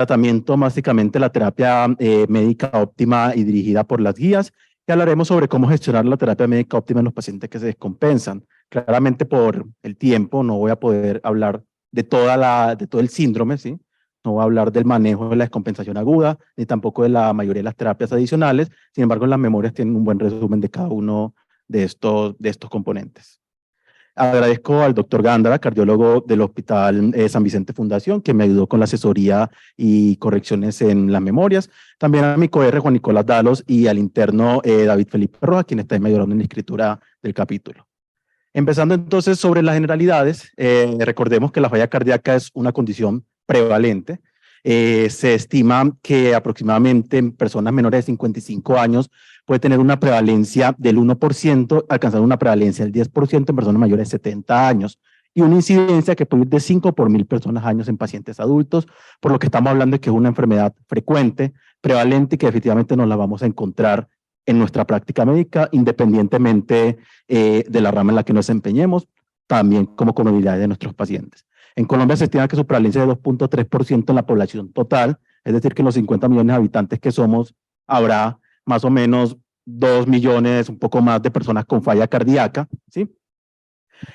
tratamiento, básicamente la terapia médica óptima y dirigida por las guías, y hablaremos sobre cómo gestionar la terapia médica óptima en los pacientes que se descompensan. Claramente por el tiempo no voy a poder hablar de todo el síndrome, ¿sí? No voy a hablar del manejo de la descompensación aguda, ni tampoco de la mayoría de las terapias adicionales. Sin embargo, las memorias tienen un buen resumen de cada uno de estos componentes. Agradezco al doctor Gándara, cardiólogo del Hospital San Vicente Fundación, que me ayudó con la asesoría y correcciones en las memorias. También a mi coR Juan Nicolás Dalos y al interno David Felipe Rojas, quien está ayudando en la escritura del capítulo. Empezando entonces sobre las generalidades, recordemos que la falla cardíaca es una condición prevalente. Se estima que aproximadamente en personas menores de 55 años puede tener una prevalencia del 1%, alcanzando una prevalencia del 10% en personas mayores de 70 años y una incidencia que puede ir de 5 por 1000 personas años en pacientes adultos, por lo que estamos hablando de que es una enfermedad frecuente, prevalente y que definitivamente nos la vamos a encontrar en nuestra práctica médica, independientemente de la rama en la que nos desempeñemos, también como comorbilidades de nuestros pacientes. En Colombia se estima que su prevalencia es de 2.3% en la población total, es decir, que en los 50 millones de habitantes que somos, habrá más o menos 2 millones, un poco más de personas con falla cardíaca, ¿sí?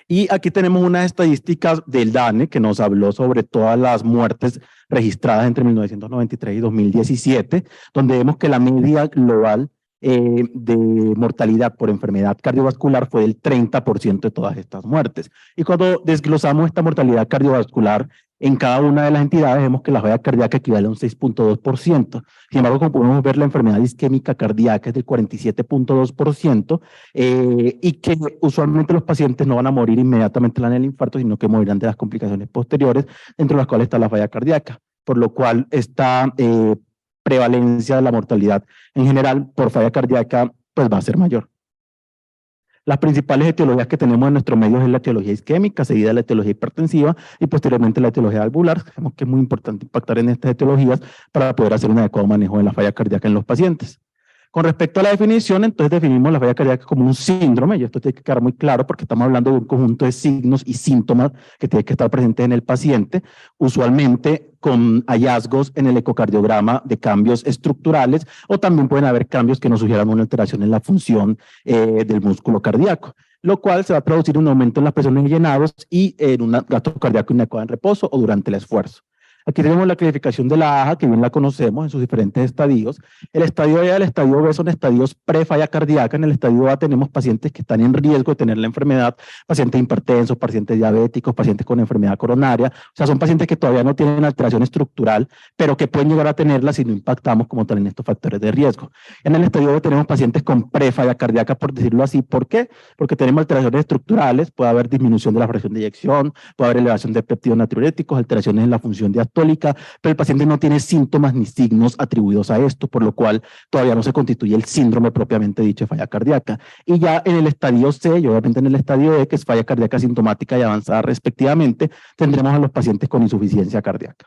Y aquí tenemos unas estadísticas del DANE que nos habló sobre todas las muertes registradas entre 1993 y 2017, donde vemos que la media global de mortalidad por enfermedad cardiovascular fue del 30% de todas estas muertes. Y cuando desglosamos esta mortalidad cardiovascular en cada una de las entidades, vemos que la falla cardíaca equivale a un 6.2%. Sin embargo, como podemos ver, la enfermedad isquémica cardíaca es del 47.2%, y que usualmente los pacientes no van a morir inmediatamente en el infarto, sino que morirán de las complicaciones posteriores, entre las cuales está la falla cardíaca, por lo cual esta prevalencia de la mortalidad en general por falla cardíaca pues va a ser mayor. Las principales etiologías que tenemos en nuestro medio es la etiología isquémica, seguida de la etiología hipertensiva y posteriormente la etiología valvular. Sabemos que es muy importante impactar en estas etiologías para poder hacer un adecuado manejo de la falla cardíaca en los pacientes. Con respecto a la definición, entonces definimos la falla cardíaca como un síndrome, y esto tiene que quedar muy claro porque estamos hablando de un conjunto de signos y síntomas que tienen que estar presentes en el paciente, usualmente con hallazgos en el ecocardiograma de cambios estructurales, o también pueden haber cambios que nos sugieran una alteración en la función del músculo cardíaco, lo cual se va a traducir en un aumento en las presiones y llenados y en un gasto cardíaco inadecuado en reposo o durante el esfuerzo. Aquí tenemos la clasificación de la AJA, que bien la conocemos en sus diferentes estadios. El estadio A y el estadio B son estadios pre-falla cardíaca. En el estadio A tenemos pacientes que están en riesgo de tener la enfermedad, pacientes hipertensos, pacientes diabéticos, pacientes con enfermedad coronaria. O sea, son pacientes que todavía no tienen alteración estructural, pero que pueden llegar a tenerla si no impactamos como tal en estos factores de riesgo. En el estadio B tenemos pacientes con pre-falla cardíaca, por decirlo así. ¿Por qué? Porque tenemos alteraciones estructurales, puede haber disminución de la fracción de eyección, puede haber elevación de péptidos natriuréticos, alteraciones en la función diastólica, pero el paciente no tiene síntomas ni signos atribuidos a esto, por lo cual todavía no se constituye el síndrome propiamente dicho de falla cardíaca. Y ya en el estadio C y obviamente en el estadio E, que es falla cardíaca sintomática y avanzada respectivamente, tendremos a los pacientes con insuficiencia cardíaca.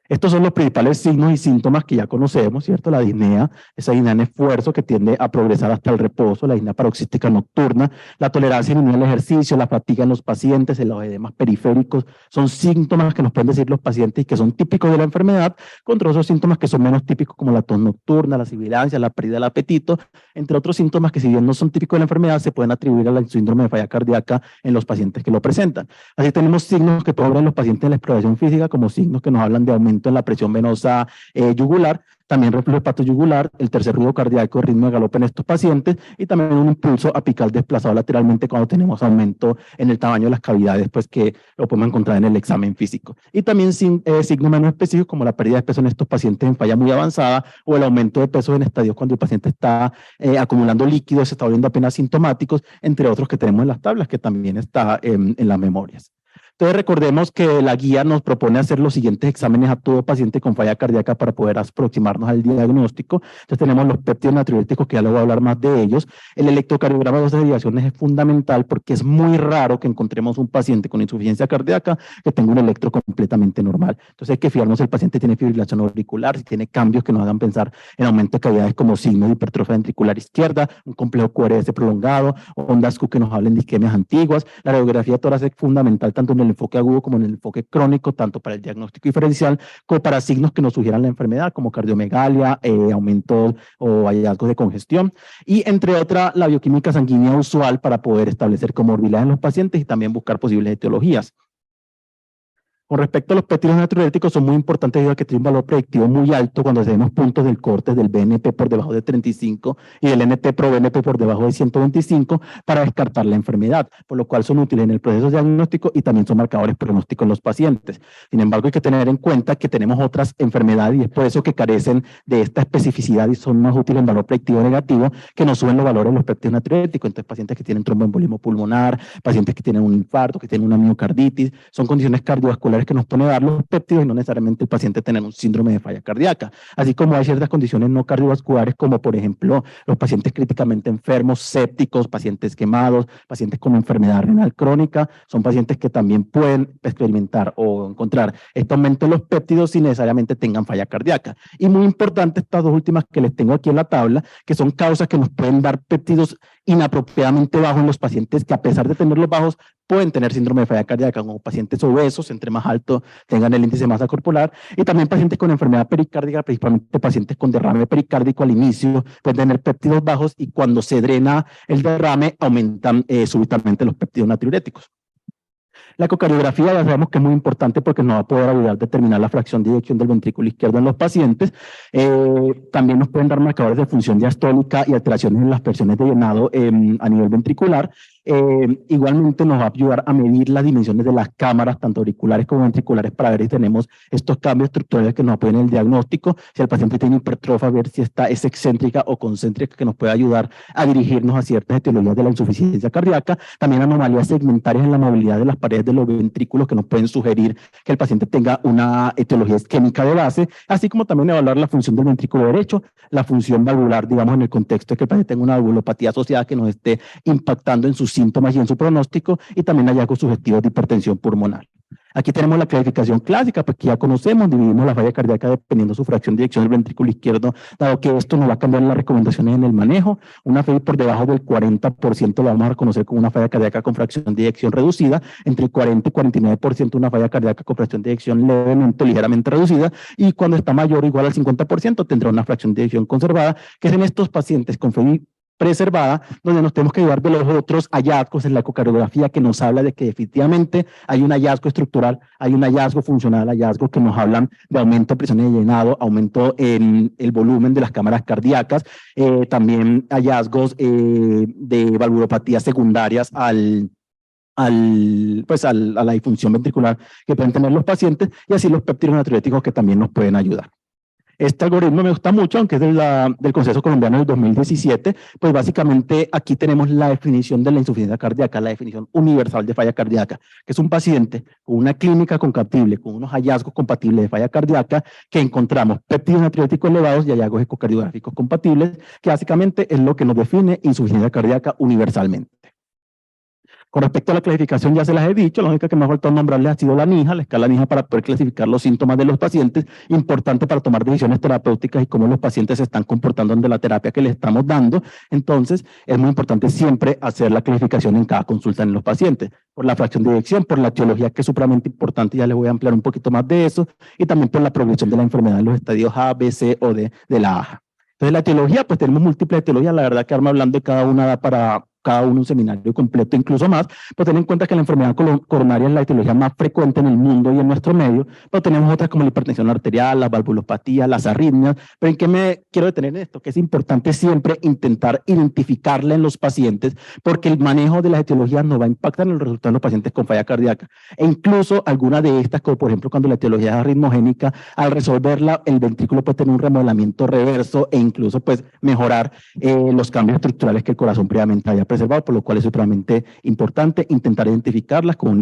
Estos son los principales signos y síntomas que ya conocemos, ¿cierto? La disnea, esa disnea en esfuerzo que tiende a progresar hasta el reposo, la disnea paroxística nocturna, la tolerancia inmunitaria al ejercicio, la fatiga en los pacientes, los edemas periféricos, son síntomas que nos pueden decir los pacientes y que son típicos de la enfermedad, contra otros síntomas que son menos típicos como la tos nocturna, la sibilancia, la pérdida del apetito, entre otros síntomas que si bien no son típicos de la enfermedad, se pueden atribuir al síndrome de falla cardíaca en los pacientes que lo presentan. Así tenemos signos que podemos ver en los pacientes de la exploración física como signos que nos hablan de aumento en la presión venosa yugular, también reflujo hepatoyugular, el tercer ruido cardíaco, ritmo de galope en estos pacientes y también un impulso apical desplazado lateralmente cuando tenemos aumento en el tamaño de las cavidades, pues que lo podemos encontrar en el examen físico. Y también signos menos específicos como la pérdida de peso en estos pacientes en falla muy avanzada o el aumento de peso en estadios cuando el paciente está acumulando líquidos, se está volviendo apenas sintomáticos, entre otros que tenemos en las tablas que también está en las memorias. Entonces recordemos que la guía nos propone hacer los siguientes exámenes a todo paciente con falla cardíaca para poder aproximarnos al diagnóstico. Entonces tenemos los péptidos natriuréticos, que ya luego voy a hablar más de ellos. El electrocardiograma de dos derivaciones es fundamental porque es muy raro que encontremos un paciente con insuficiencia cardíaca que tenga un electro completamente normal. Entonces hay que fijarnos si el paciente tiene fibrilación auricular, si tiene cambios que nos hagan pensar en aumento de cavidades como signo de hipertrofia ventricular izquierda, un complejo QRS prolongado, ondas Q que nos hablen de isquemias antiguas. La radiografía torácica es fundamental tanto en el el enfoque agudo como en el enfoque crónico, tanto para el diagnóstico diferencial como para signos que nos sugieran la enfermedad, como cardiomegalia, aumento o hallazgos de congestión, y entre otras, la bioquímica sanguínea usual para poder establecer comorbilidades en los pacientes y también buscar posibles etiologías. Con respecto a los péptidos natriuréticos, son muy importantes debido a que tienen un valor predictivo muy alto cuando tenemos puntos del corte del BNP por debajo de 35 y del NT-proBNP por debajo de 125 para descartar la enfermedad, por lo cual son útiles en el proceso diagnóstico y también son marcadores pronósticos en los pacientes. Sin embargo, hay que tener en cuenta que tenemos otras enfermedades y es por eso que carecen de esta especificidad y son más útiles en valor predictivo negativo que nos suben los valores de los péptidos natriuréticos. Entonces, pacientes que tienen tromboembolismo pulmonar, pacientes que tienen un infarto, que tienen una miocarditis, son condiciones cardiovasculares que nos pone a dar los péptidos y no necesariamente el paciente tener un síndrome de falla cardíaca. Así como hay ciertas condiciones no cardiovasculares como por ejemplo los pacientes críticamente enfermos, sépticos, pacientes quemados, pacientes con enfermedad renal crónica, son pacientes que también pueden experimentar o encontrar este aumento de los péptidos sin necesariamente tengan falla cardíaca. Y muy importante estas dos últimas que les tengo aquí en la tabla, que son causas que nos pueden dar péptidos inapropiadamente bajos en los pacientes que a pesar de tenerlos bajos pueden tener síndrome de falla cardíaca, como pacientes obesos, entre más alto tengan el índice de masa corporal, y también pacientes con enfermedad pericárdica, principalmente pacientes con derrame pericárdico al inicio, pueden tener péptidos bajos y cuando se drena el derrame aumentan súbitamente los péptidos natriuréticos. La ecocardiografía ya sabemos que es muy importante porque nos va a poder ayudar a determinar la fracción de eyección del ventrículo izquierdo en los pacientes. También nos pueden dar marcadores de función diastólica y alteraciones en las presiones de llenado a nivel ventricular. Igualmente nos va a ayudar a medir las dimensiones de las cámaras, tanto auriculares como ventriculares, para ver si tenemos estos cambios estructurales que nos apoyan en el diagnóstico. Si el paciente tiene hipertrofia, ver si esta es excéntrica o concéntrica, que nos puede ayudar a dirigirnos a ciertas etiologías de la insuficiencia cardíaca. También anomalías segmentarias en la movilidad de las paredes de los ventrículos que nos pueden sugerir que el paciente tenga una etiología isquémica de base, así como también evaluar la función del ventrículo derecho, la función valvular, digamos, en el contexto de que el paciente tenga una valvulopatía asociada que nos esté impactando en sus síntomas y en su pronóstico, y también hallazgos sugestivos de hipertensión pulmonar. Aquí tenemos la clasificación clásica, pues que ya conocemos, dividimos la falla cardíaca dependiendo de su fracción de eyección del ventrículo izquierdo, dado que esto nos va a cambiar las recomendaciones en el manejo. Una FEI por debajo del 40% la vamos a reconocer como una falla cardíaca con fracción de eyección reducida, entre el 40 y 49% una falla cardíaca con fracción de eyección levemente, ligeramente reducida, y cuando está mayor o igual al 50% tendrá una fracción de eyección conservada, que es en estos pacientes con FEI preservada, donde nos tenemos que ayudar de los otros hallazgos en la ecocardiografía que nos habla de que definitivamente hay un hallazgo estructural, hay un hallazgo funcional, hallazgos que nos hablan de aumento de presiones de llenado, aumento en el volumen de las cámaras cardíacas, también hallazgos de valvulopatías secundarias a la disfunción ventricular que pueden tener los pacientes, y así los péptidos natriuréticos que también nos pueden ayudar. Este algoritmo me gusta mucho, aunque es del Consejo Colombiano del 2017, pues básicamente aquí tenemos la definición de la insuficiencia cardíaca, la definición universal de falla cardíaca, que es un paciente con una clínica compatible, con unos hallazgos compatibles de falla cardíaca, que encontramos péptidos natriuréticos elevados y hallazgos ecocardiográficos compatibles, que básicamente es lo que nos define insuficiencia cardíaca universalmente. Con respecto a la clasificación, ya se las he dicho, la única que me ha faltado nombrarles ha sido la NIJA, la escala NIJA para poder clasificar los síntomas de los pacientes, importante para tomar decisiones terapéuticas y cómo los pacientes se están comportando ante la terapia que les estamos dando. Entonces, es muy importante siempre hacer la clasificación en cada consulta en los pacientes, por la fracción de eyección, por la etiología, que es supremamente importante, ya les voy a ampliar un poquito más de eso, y también por la progresión de la enfermedad en los estadios A, B, C o D de la AJA. Entonces, la etiología, pues tenemos múltiples etiologías, la verdad que arma hablando de cada una da para cada uno un seminario completo, incluso más, pero ten en cuenta que la enfermedad coronaria es la etiología más frecuente en el mundo y en nuestro medio, pero tenemos otras como la hipertensión arterial, las valvulopatías, las arritmias. Pero ¿en qué me quiero detener en esto? Que es importante siempre intentar identificarla en los pacientes, porque el manejo de las etiologías nos va a impactar en el resultado de los pacientes con falla cardíaca. E incluso alguna de estas, como por ejemplo cuando la etiología es arritmogénica, al resolverla, el ventrículo puede tener un remodelamiento reverso e incluso pues mejorar los cambios estructurales que el corazón previamente haya preservado, por lo cual es supremamente importante intentar identificarlas con un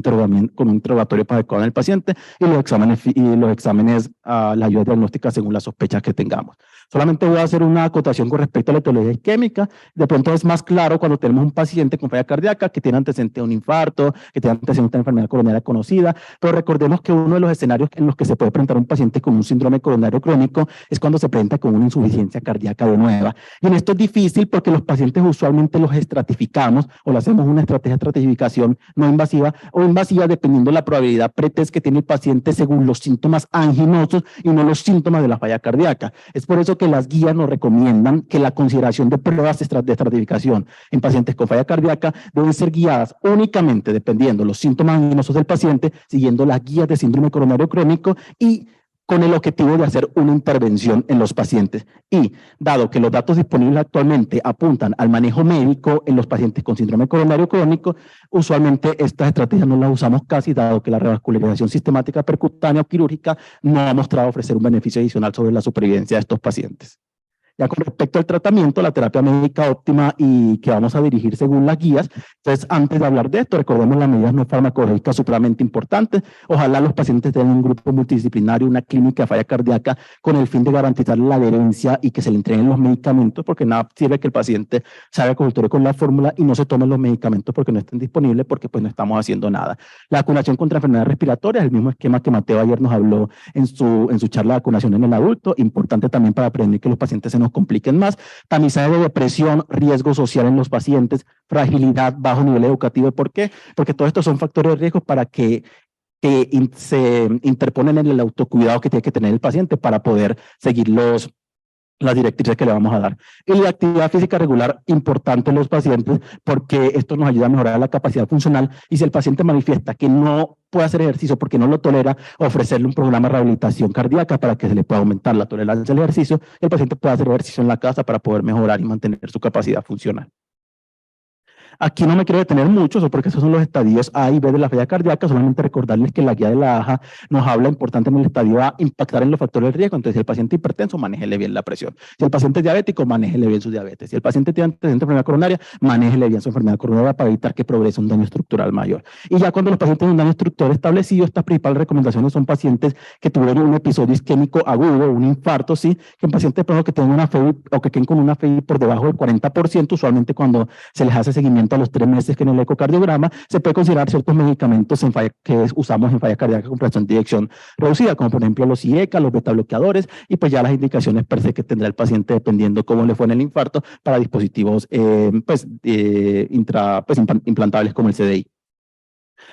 interrogatorio para adecuado en el paciente y los exámenes a la ayuda diagnóstica según las sospechas que tengamos. Solamente voy a hacer una acotación con respecto a la etiología isquémica. De pronto es más claro cuando tenemos un paciente con falla cardíaca que tiene antecedente de un infarto, que tiene antecedente de una enfermedad coronaria conocida, pero recordemos que uno de los escenarios en los que se puede presentar un paciente con un síndrome coronario crónico es cuando se presenta con una insuficiencia cardíaca de nueva. Y en esto es difícil porque los pacientes usualmente los estratificamos estratificamos o le hacemos una estrategia de estratificación no invasiva o invasiva dependiendo de la probabilidad pretest que tiene el paciente según los síntomas anginosos y no los síntomas de la falla cardíaca. Es por eso que las guías nos recomiendan que la consideración de pruebas de estratificación en pacientes con falla cardíaca deben ser guiadas únicamente dependiendo de los síntomas anginosos del paciente, siguiendo las guías de síndrome coronario crónico y con el objetivo de hacer una intervención en los pacientes. Y dado que los datos disponibles actualmente apuntan al manejo médico en los pacientes con síndrome coronario crónico, usualmente estas estrategias no las usamos casi, dado que la revascularización sistemática percutánea o quirúrgica no ha mostrado ofrecer un beneficio adicional sobre la supervivencia de estos pacientes. Ya con respecto al tratamiento, la terapia médica óptima y que vamos a dirigir según las guías, entonces antes de hablar de esto, recordemos las medidas no farmacológicas supremamente importantes. Ojalá los pacientes tengan un grupo multidisciplinario, una clínica de falla cardíaca con el fin de garantizar la adherencia y que se le entreguen los medicamentos, porque nada sirve que el paciente salga al consultorio con la fórmula y no se tomen los medicamentos porque no estén disponibles, porque pues no estamos haciendo nada. La vacunación contra enfermedades respiratorias, el mismo esquema que Mateo ayer nos habló en su charla de vacunación en el adulto, importante también para prevenir que los pacientes se nos compliquen más. Tamizaje de depresión, riesgo social en los pacientes, fragilidad, bajo nivel educativo. ¿Por qué? Porque todos estos son factores de riesgo para que se interponen en el autocuidado que tiene que tener el paciente para poder seguir las directrices que le vamos a dar. Y la actividad física regular, importante en los pacientes, porque esto nos ayuda a mejorar la capacidad funcional, y si el paciente manifiesta que no puede hacer ejercicio porque no lo tolera, ofrecerle un programa de rehabilitación cardíaca para que se le pueda aumentar la tolerancia al ejercicio, y el paciente pueda hacer ejercicio en la casa para poder mejorar y mantener su capacidad funcional. Aquí no me quiero detener mucho, porque esos son los estadios A y B de la falla cardíaca. Solamente recordarles que la guía de la AJA nos habla importante en el estadio A, impactar en los factores de riesgo. Entonces, si el paciente hipertenso, manéjele bien la presión. Si el paciente es diabético, manéjele bien su diabetes. Si el paciente tiene antecedente de enfermedad coronaria, manéjele bien su enfermedad coronaria para evitar que progrese un daño estructural mayor. Y ya cuando los pacientes tienen un daño estructural establecido, estas principales recomendaciones son pacientes que tuvieron un episodio isquémico agudo, un infarto, sí, que en pacientes que tengan una FEI o que queden con una FEI por debajo del 40%, usualmente cuando se les hace seguimiento a los 3 meses que en el ecocardiograma, se puede considerar ciertos medicamentos que usamos en falla cardíaca con fracción de eyección reducida, como por ejemplo los IECA, los beta bloqueadores, y pues ya las indicaciones per se que tendrá el paciente dependiendo cómo le fue en el infarto para dispositivos implantables como el CDI.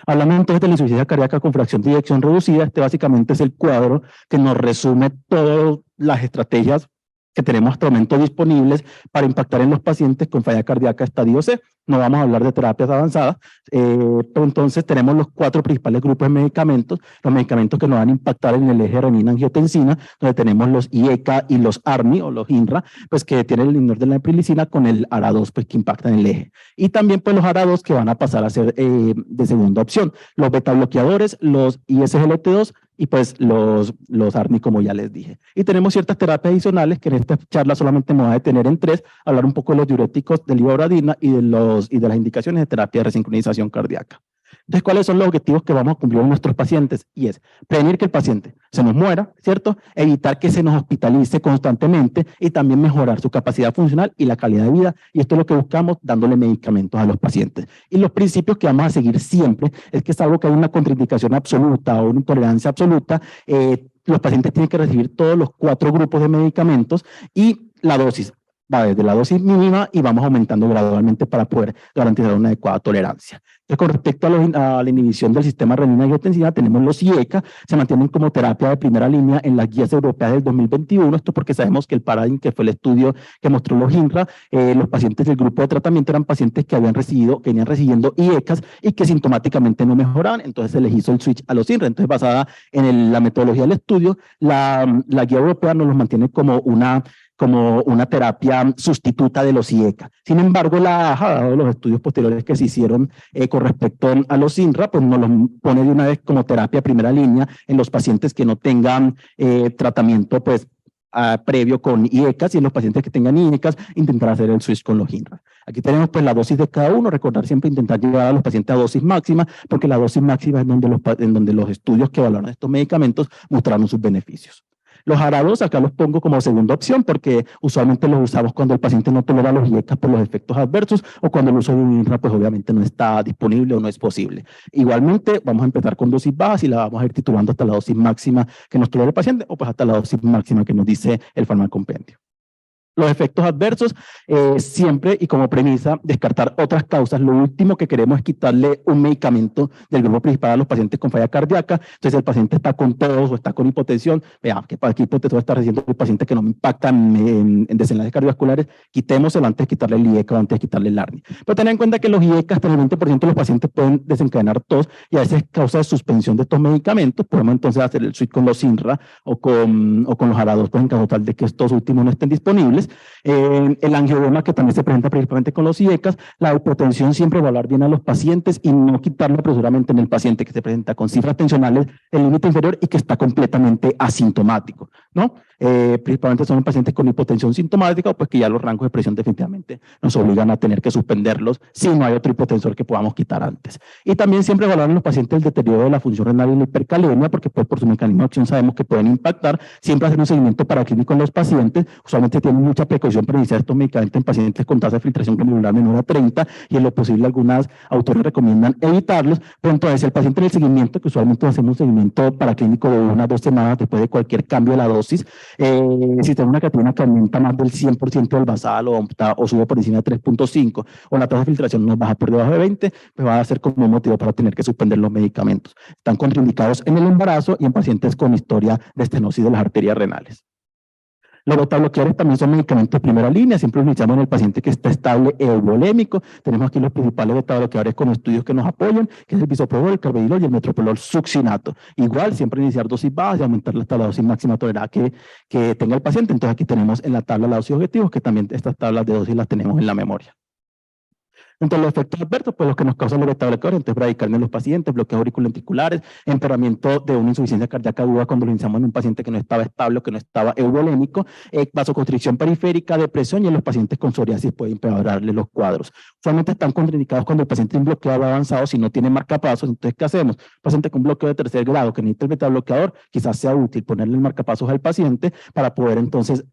Hablando entonces de la insuficiencia cardíaca con fracción de eyección reducida, este básicamente es el cuadro que nos resume todas las estrategias que tenemos hasta el momento disponibles para impactar en los pacientes con falla cardíaca estadio C. No vamos a hablar de terapias avanzadas, pero entonces tenemos los 4 principales grupos de medicamentos, los medicamentos que nos van a impactar en el eje renina-angiotensina, donde tenemos los IECA y los ARNI o los INRA, pues que tienen el inhibidor de la neprilicina con el ARA2, pues que impactan el eje. Y también pues los ARA2 que van a pasar a ser de segunda opción, los beta bloqueadores, los ISGLT2 y pues los ARNI, como ya les dije. Y tenemos ciertas terapias adicionales que en esta charla solamente me voy a detener en 3, hablar un poco de los diuréticos de levobradina y de las indicaciones de terapia de resincronización cardíaca. Entonces, ¿cuáles son los objetivos que vamos a cumplir en nuestros pacientes? Y es prevenir que el paciente se nos muera, ¿cierto? Evitar que se nos hospitalice constantemente y también mejorar su capacidad funcional y la calidad de vida. Y esto es lo que buscamos dándole medicamentos a los pacientes. Y los principios que vamos a seguir siempre es que, salvo que hay una contraindicación absoluta o una intolerancia absoluta, los pacientes tienen que recibir todos los 4 grupos de medicamentos y la dosis va desde la dosis mínima y vamos aumentando gradualmente para poder garantizar una adecuada tolerancia. Entonces, con respecto a la inhibición del sistema renina-angiotensina, tenemos los IECA, se mantienen como terapia de primera línea en las guías europeas del 2021, esto porque sabemos que el Paradigm, que fue el estudio que mostró los INRA, los pacientes del grupo de tratamiento eran pacientes que venían recibiendo IECAs y que sintomáticamente no mejoraban, entonces se les hizo el switch a los INRA. Entonces, basada en la metodología del estudio, la guía europea nos los mantiene como una terapia sustituta de los IECA. Sin embargo, la AJA, dado los estudios posteriores que se hicieron con respecto a los INRA, pues nos los pone de una vez como terapia primera línea en los pacientes que no tengan tratamiento pues previo con IECAS, y en los pacientes que tengan IECAS intentar hacer el switch con los INRA. Aquí tenemos pues la dosis de cada uno, recordar siempre intentar llevar a los pacientes a dosis máxima, porque la dosis máxima es donde los estudios que evaluaron estos medicamentos mostraron sus beneficios. Los ARA2 acá los pongo como segunda opción porque usualmente los usamos cuando el paciente no tolera los IECA por los efectos adversos o cuando el uso de un INRA pues obviamente no está disponible o no es posible. Igualmente vamos a empezar con dosis bajas y la vamos a ir titulando hasta la dosis máxima que nos tolera el paciente o pues hasta la dosis máxima que nos dice el farmacompendio. Los efectos adversos, siempre y como premisa, descartar otras causas. Lo último que queremos es quitarle un medicamento del grupo principal a los pacientes con falla cardíaca. Entonces, el paciente está con tos o está con hipotensión. Veamos que para aquí hipotensión está recibiendo el paciente que no me impacta en desenlaces cardiovasculares. Quitémoselo antes de quitarle el IECA o antes de quitarle el ARNI. Pero ten en cuenta que los IECA, hasta el 20% de los pacientes pueden desencadenar tos y a veces causa de suspensión de estos medicamentos. Podemos entonces hacer el switch con los INRA o con los ARA2, pues en caso tal de que estos últimos no estén disponibles. El angiodema, que también se presenta principalmente con los IECAS. La hipotensión, siempre evaluar bien a los pacientes y no quitarlo apresuradamente en el paciente que se presenta con cifras tensionales el límite inferior y que está completamente asintomático, ¿no? Principalmente son pacientes con hipotensión sintomática, pues que ya los rangos de presión definitivamente nos obligan a tener que suspenderlos si no hay otro hipotensor que podamos quitar antes. Y también siempre evaluar en los pacientes el deterioro de la función renal y la hipercalemia, porque pues, por su mecanismo de acción sabemos que pueden impactar. Siempre hacer un seguimiento paraclínico en los pacientes. Usualmente tienen mucha precaución para iniciar estos medicamentos en pacientes con tasa de filtración glomerular menor a 30 y en lo posible algunas autores recomiendan evitarlos. Pero entonces el paciente en el seguimiento, que usualmente hacemos un seguimiento paraclínico de 1 a 2 semanas después de cualquier cambio de la dosis, si tiene una creatinina que aumenta más del 100% del basal o sube por encima de 3.5 o la tasa de filtración no baja por debajo de 20, pues va a ser como un motivo para tener que suspender los medicamentos. Están contraindicados en el embarazo y en pacientes con historia de estenosis de las arterias renales. Los betabloqueadores también son medicamentos de primera línea, siempre los utilizamos en el paciente que está estable eubolémico. Tenemos aquí los principales betabloqueadores con estudios que nos apoyan, que es el bisoprolol, el carvedilol y el metoprolol succinato. Igual, siempre iniciar dosis bajas y aumentar hasta la dosis máxima tolerada que tenga el paciente. Entonces aquí tenemos en la tabla la dosis objetivos, que también estas tablas de dosis las tenemos en la memoria. Entre los efectos adversos, pues los que nos causan los betabloqueadores, entonces bradicardia en los pacientes, bloqueos auriculoventriculares, empeoramiento de una insuficiencia cardíaca aguda cuando lo iniciamos en un paciente que no estaba estable o que no estaba eubolémico, vasoconstricción periférica, depresión, y en los pacientes con psoriasis puede empeorarle los cuadros. Usualmente están contraindicados cuando el paciente tiene un bloqueado avanzado, si no tiene marcapasos. Entonces, ¿qué hacemos? Paciente con bloqueo de tercer grado que necesita el betabloqueador, quizás sea útil ponerle el marcapasos al paciente para poder entonces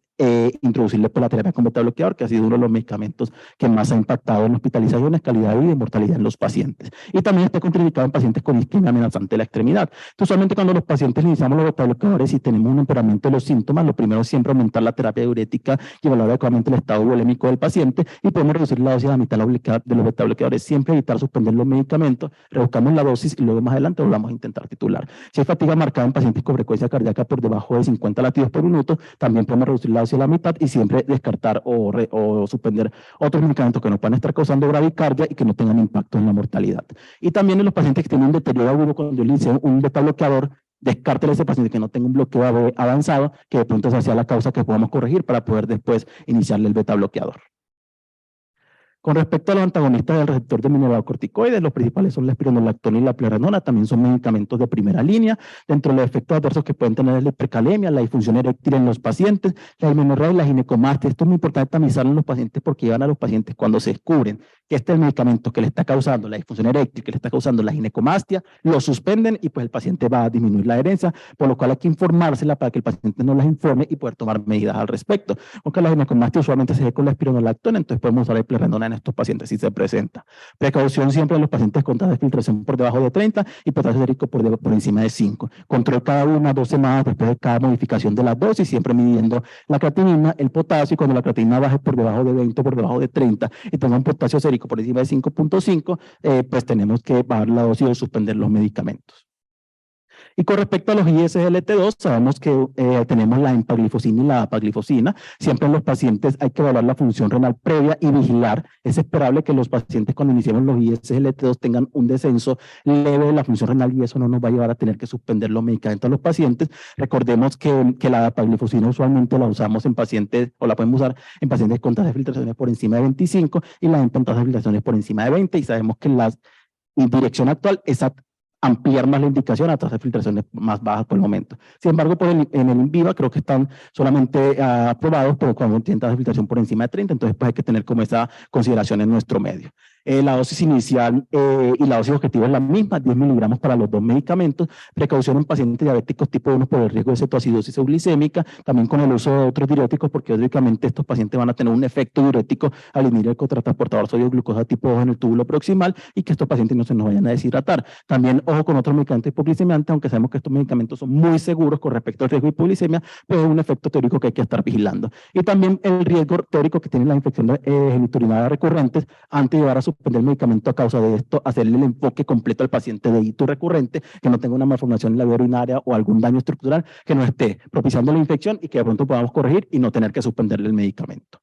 introducirle por la terapia con betabloqueador, que ha sido uno de los medicamentos que más ha impactado en hospitalizaciones, calidad de vida y mortalidad en los pacientes. Y también está contraindicado en pacientes con isquemia amenazante de la extremidad. Entonces, usualmente cuando los pacientes iniciamos los betabloqueadores y tenemos un empeoramiento de los síntomas, lo primero es siempre aumentar la terapia diurética y evaluar adecuadamente el estado volémico del paciente, y podemos reducir la dosis a la mitad de los betabloqueadores, siempre evitar suspender los medicamentos, reduzcamos la dosis y luego más adelante volvamos a intentar titular. Si hay fatiga marcada en pacientes con frecuencia cardíaca por debajo de 50 latidos por minuto, también podemos reducir la dosis a la mitad y siempre descartar o suspender otros medicamentos que nos puedan estar causando bradicardia y que no tengan impacto en la mortalidad. Y también en los pacientes que tienen un deterioro agudo, cuando yo le hice un betabloqueador, descártele a ese paciente que no tenga un bloqueo avanzado, que de pronto esa sea la causa que podamos corregir para poder después iniciarle el betabloqueador. Con respecto a los antagonistas del receptor de mineralocorticoides, los principales son la espironolactona y la plerrenona, también son medicamentos de primera línea. Dentro de los efectos adversos que pueden tener es la hipercalemia, la disfunción eréctil en los pacientes, la dismenorrea y la ginecomastia. Esto es muy importante tamizarlo en los pacientes porque llevan a los pacientes cuando se descubren que este es el medicamento que le está causando la disfunción eréctil, que le está causando la ginecomastia, lo suspenden y pues el paciente va a disminuir la adherencia, por lo cual hay que informársela para que el paciente no las informe y poder tomar medidas al respecto. Aunque la ginecomastia usualmente se ve con la espironolactona, entonces podemos usar la plerrenona en estos pacientes si se presenta. Precaución siempre en los pacientes con tasa de filtración por debajo de 30 y potasio sérico por encima de 5. Control cada 1 a 2 semanas después de cada modificación de la dosis, siempre midiendo la creatinina, el potasio, y cuando la creatinina baje por debajo de 20 o por debajo de 30 y tenga un potasio sérico por encima de 5.5, pues tenemos que bajar la dosis o suspender los medicamentos. Y con respecto a los ISGLT2, sabemos que tenemos la empaglifosina y la apaglifosina. Siempre en los pacientes hay que evaluar la función renal previa y vigilar. Es esperable que los pacientes cuando iniciemos los ISGLT2 tengan un descenso leve de la función renal y eso no nos va a llevar a tener que suspender los medicamentos a los pacientes. Recordemos que la apaglifosina usualmente la usamos en pacientes, o la podemos usar en pacientes con tasas de filtraciones por encima de 25 y la en tasas de filtraciones por encima de 20, y sabemos que la dirección actual es ampliar más la indicación a tasas de filtraciones más bajas por el momento. Sin embargo, en el INVIVA creo que están solamente aprobados, pero cuando tienen tasas de filtración por encima de 30, entonces pues hay que tener como esa consideración en nuestro medio. La dosis inicial y la dosis objetivo es la misma, 10 miligramos para los dos medicamentos. Precaución en pacientes diabéticos tipo 1 por el riesgo de cetoacidosis euglicémica, también con el uso de otros diuréticos, porque lógicamente estos pacientes van a tener un efecto diurético al inhibir el cotransportador sodio-glucosa tipo 2 en el túbulo proximal y que estos pacientes no se nos vayan a deshidratar. También, ojo con otros medicamentos hipoglicemiantes, aunque sabemos que estos medicamentos son muy seguros con respecto al riesgo de hipoglicemia, pero es un efecto teórico que hay que estar vigilando. Y también el riesgo teórico que tienen las infecciones genitourinarias recurrentes antes de llevar a suspender el medicamento a causa de esto, hacerle el enfoque completo al paciente de hito recurrente, que no tenga una malformación en la vía urinaria o algún daño estructural que no esté propiciando la infección y que de pronto podamos corregir y no tener que suspenderle el medicamento.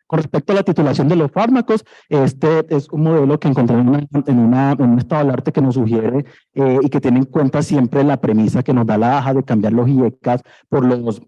Con respecto a la titulación de los fármacos, este es un modelo que encontré en un estado del arte que nos sugiere y que tiene en cuenta siempre la premisa que nos da la AJA de cambiar los IECAS por los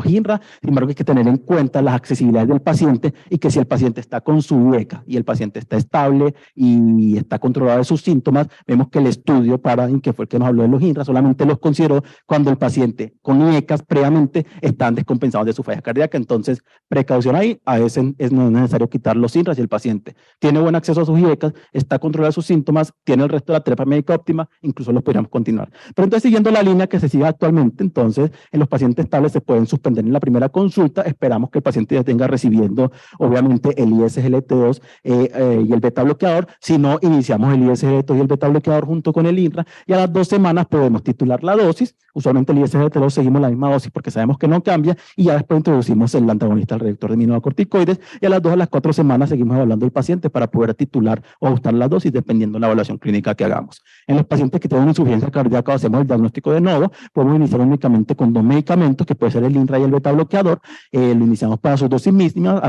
INRA. Sin embargo, hay que tener en cuenta las accesibilidades del paciente y que si el paciente está con su IECA y el paciente está estable y está controlado de sus síntomas, vemos que el estudio Paradigm, que fue el que nos habló de los INRA, solamente los consideró cuando el paciente con IECAS previamente están descompensados de su falla cardíaca. Entonces, precaución ahí, a veces no es necesario quitar los INRAS y el paciente tiene buen acceso a sus IECAS, está controlado de sus síntomas, tiene el resto de la terapia médica óptima, incluso los podríamos continuar. Pero entonces, siguiendo la línea que se sigue actualmente, entonces, en los pacientes estables se pueden suspender en la primera consulta, esperamos que el paciente ya tenga recibiendo, obviamente, el ISGLT2 y el beta bloqueador, si no, iniciamos el ISGLT2 y el beta bloqueador junto con el INRA, y a las 2 semanas podemos titular la dosis, usualmente el ISGLT2 seguimos la misma dosis porque sabemos que no cambia, y ya después introducimos el antagonista al receptor de corticoides, y a las 2 a las 4 semanas seguimos evaluando al paciente para poder titular o ajustar la dosis dependiendo de la evaluación clínica que hagamos. En los pacientes que tienen insuficiencia cardíaca o hacemos el diagnóstico de nodo, podemos iniciar únicamente con 2 medicamentos, que puede ser el INRA y el beta bloqueador, lo iniciamos para sus dosis mínimas,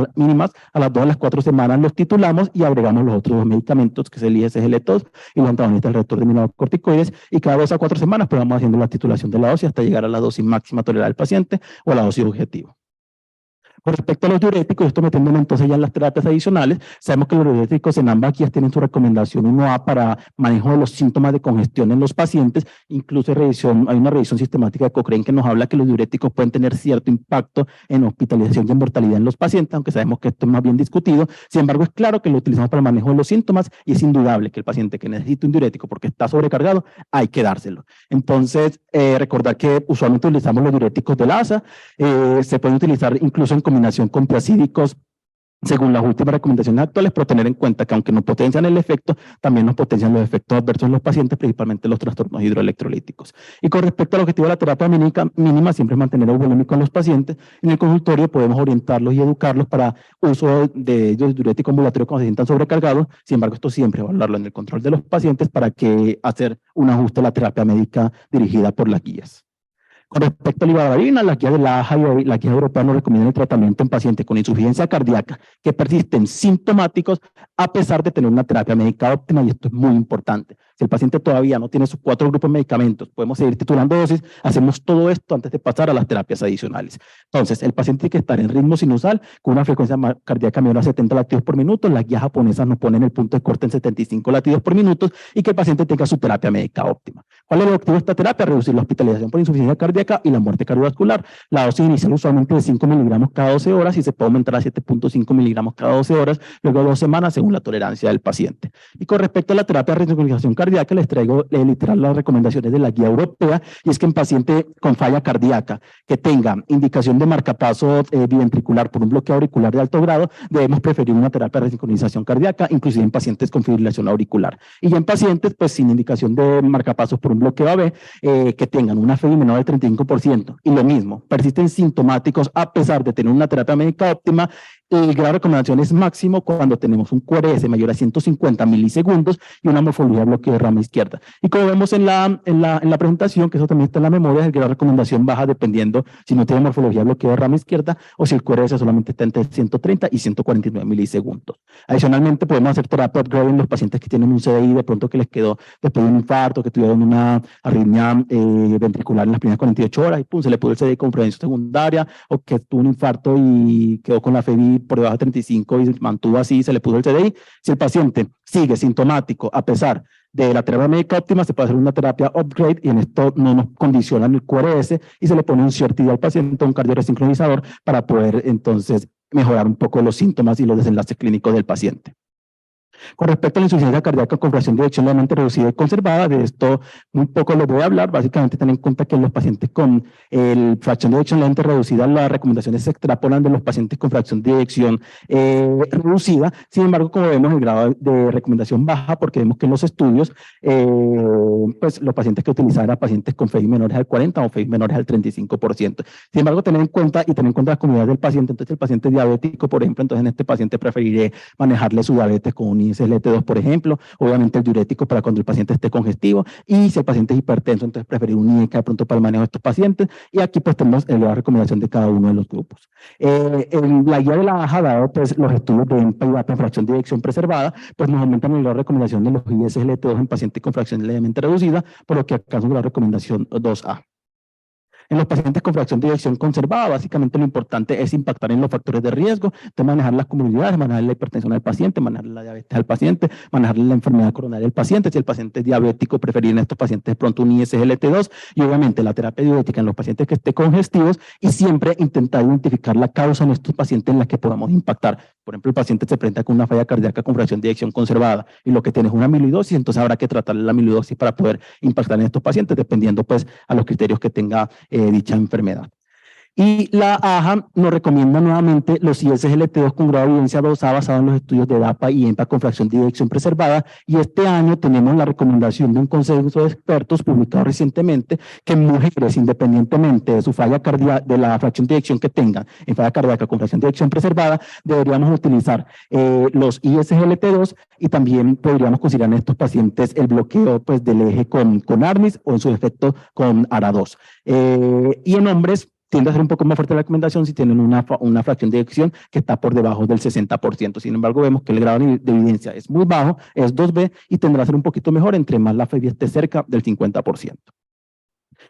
a las 2 a las 4 semanas los titulamos y agregamos los otros 2 medicamentos, que es el ISGLT2 y el antagonista del receptor de corticoides, y cada 2 a 4 semanas pues vamos haciendo la titulación de la dosis hasta llegar a la dosis máxima tolerada del paciente o a la dosis objetivo. Con respecto a los diuréticos, esto metiéndome entonces ya en las terapias adicionales, sabemos que los diuréticos en ambas guías tienen su recomendación 1A para manejo de los síntomas de congestión en los pacientes, incluso hay una revisión sistemática de Cochrane que nos habla que los diuréticos pueden tener cierto impacto en hospitalización y en mortalidad en los pacientes, aunque sabemos que esto es más bien discutido. Sin embargo, es claro que lo utilizamos para el manejo de los síntomas y es indudable que el paciente que necesita un diurético porque está sobrecargado, hay que dárselo. Entonces, recordar que usualmente utilizamos los diuréticos del ASA, se pueden utilizar incluso en combinación con tiazídicos según las últimas recomendaciones actuales, pero tener en cuenta que aunque no potencian el efecto, también nos potencian los efectos adversos en los pacientes, principalmente los trastornos hidroelectrolíticos. Y con respecto al objetivo de la terapia mínima, siempre es mantener el volumen con los pacientes. En el consultorio podemos orientarlos y educarlos para uso de ellos diuréticos ambulatorios cuando se sientan sobrecargados. Sin embargo, esto siempre evaluarlo en el control de los pacientes para que hacer un ajuste a la terapia médica dirigida por las guías. Con respecto a la ivabarina, la guía de la AJA y la guía europea nos recomiendan el tratamiento en pacientes con insuficiencia cardíaca que persisten sintomáticos a pesar de tener una terapia médica óptima, y esto es muy importante. Si el paciente todavía no tiene sus 4 grupos de medicamentos, podemos seguir titulando dosis, hacemos todo esto antes de pasar a las terapias adicionales. Entonces, el paciente tiene que estar en ritmo sinusal con una frecuencia cardíaca menor a 70 latidos por minuto, las guías japonesas nos ponen el punto de corte en 75 latidos por minuto y que el paciente tenga su terapia médica óptima. ¿Cuál es el objetivo de esta terapia? Reducir la hospitalización por insuficiencia cardíaca y la muerte cardiovascular. La dosis inicial usualmente de 5 miligramos cada 12 horas y se puede aumentar a 7.5 miligramos cada 12 horas, luego de 2 semanas según la tolerancia del paciente. Y con respecto a la terapia de resincronización cardíaca, les traigo literal las recomendaciones de la guía europea, y es que en paciente con falla cardíaca que tenga indicación de marcapaso biventricular por un bloqueo auricular de alto grado, debemos preferir una terapia de resincronización cardíaca, inclusive en pacientes con fibrilación auricular. Y ya en pacientes pues sin indicación de marcapasos por un bloqueo AB, que tengan una FEBI menor del 35%, y lo mismo, persisten sintomáticos a pesar de tener una terapia médica óptima, el grado de recomendación es máximo cuando tenemos un QRS mayor a 150 milisegundos y una morfología de bloqueo de rama izquierda. Y como vemos en la presentación, que eso también está en la memoria, el grado de recomendación baja dependiendo si no tiene morfología de bloqueo de rama izquierda o si el QRS solamente está entre 130 y 149 milisegundos. Adicionalmente, podemos hacer terapia upgrade en los pacientes que tienen un CDI de pronto que les quedó después de un infarto, que tuvieron una arritmia ventricular en las primeras 48 horas y pum, se le pudo el CDI con prevención secundaria, o que tuvo un infarto y quedó con la FEBI por debajo de 35 y se mantuvo así, se le puso el CDI. Si el paciente sigue sintomático a pesar de la terapia médica óptima, se puede hacer una terapia upgrade y en esto no nos condicionan el QRS y se le pone un CRT al paciente, un cardioresincronizador, para poder entonces mejorar un poco los síntomas y los desenlaces clínicos del paciente. Con respecto a la insuficiencia cardíaca con fracción de eyección levemente reducida y conservada, de esto muy poco les voy a hablar. Básicamente ten en cuenta que los pacientes con fracción de eyección levemente reducida, las recomendaciones se extrapolan de los pacientes con fracción de eyección reducida. Sin embargo, como vemos, el grado de recomendación baja porque vemos que en los estudios pues los pacientes que utilizaban eran pacientes con FEI menores al 40 o FEI menores al 35%. Sin embargo, tener en cuenta las comunidades del paciente. Entonces, el paciente diabético, por ejemplo, entonces en este paciente preferiré manejarle su diabetes con un SGLT2, por ejemplo, obviamente el diurético para cuando el paciente esté congestivo, y si el paciente es hipertenso, entonces preferir un IECA de pronto para el manejo de estos pacientes, y aquí pues tenemos la recomendación de cada uno de los grupos. En la guía de la AJA, dado pues los estudios de EMPA en fracción de eyección preservada, pues nos aumentan la recomendación de los ISGLT2 en pacientes con fracción levemente reducida, por lo que acá es la recomendación 2A. En los pacientes con fracción de eyección conservada, básicamente lo importante es impactar en los factores de riesgo, de manejar las comorbilidades, manejar la hipertensión del paciente, manejar la diabetes del paciente, manejar la enfermedad coronaria del paciente. Si el paciente es diabético, preferir en estos pacientes de pronto un ISGLT2 y obviamente la terapia diurética en los pacientes que estén congestivos, y siempre intentar identificar la causa en estos pacientes en la que podamos impactar. Por ejemplo, el paciente se presenta con una falla cardíaca con fracción de eyección conservada y lo que tiene es una amiloidosis, entonces habrá que tratar la amiloidosis para poder impactar en estos pacientes, dependiendo pues a los criterios que tenga dicha enfermedad. Y la AJA nos recomienda nuevamente los ISGLT2 con grado de evidencia 2A basado en los estudios de DAPA y EMPA con fracción de eyección preservada, y este año tenemos la recomendación de un consenso de expertos publicado recientemente que mujeres, independientemente de su falla cardíaca, de la fracción de eyección que tengan en falla cardíaca con fracción de eyección preservada, deberíamos utilizar los ISGLT2, y también podríamos considerar en estos pacientes el bloqueo pues, del eje con ARNIS o en su defecto con ARA2. Y en hombres, tiende a ser un poco más fuerte la recomendación si tienen una fracción de eyección que está por debajo del 60%. Sin embargo, vemos que el grado de evidencia es muy bajo, es 2B, y tendrá que ser un poquito mejor entre más la FEBI esté cerca del 50%.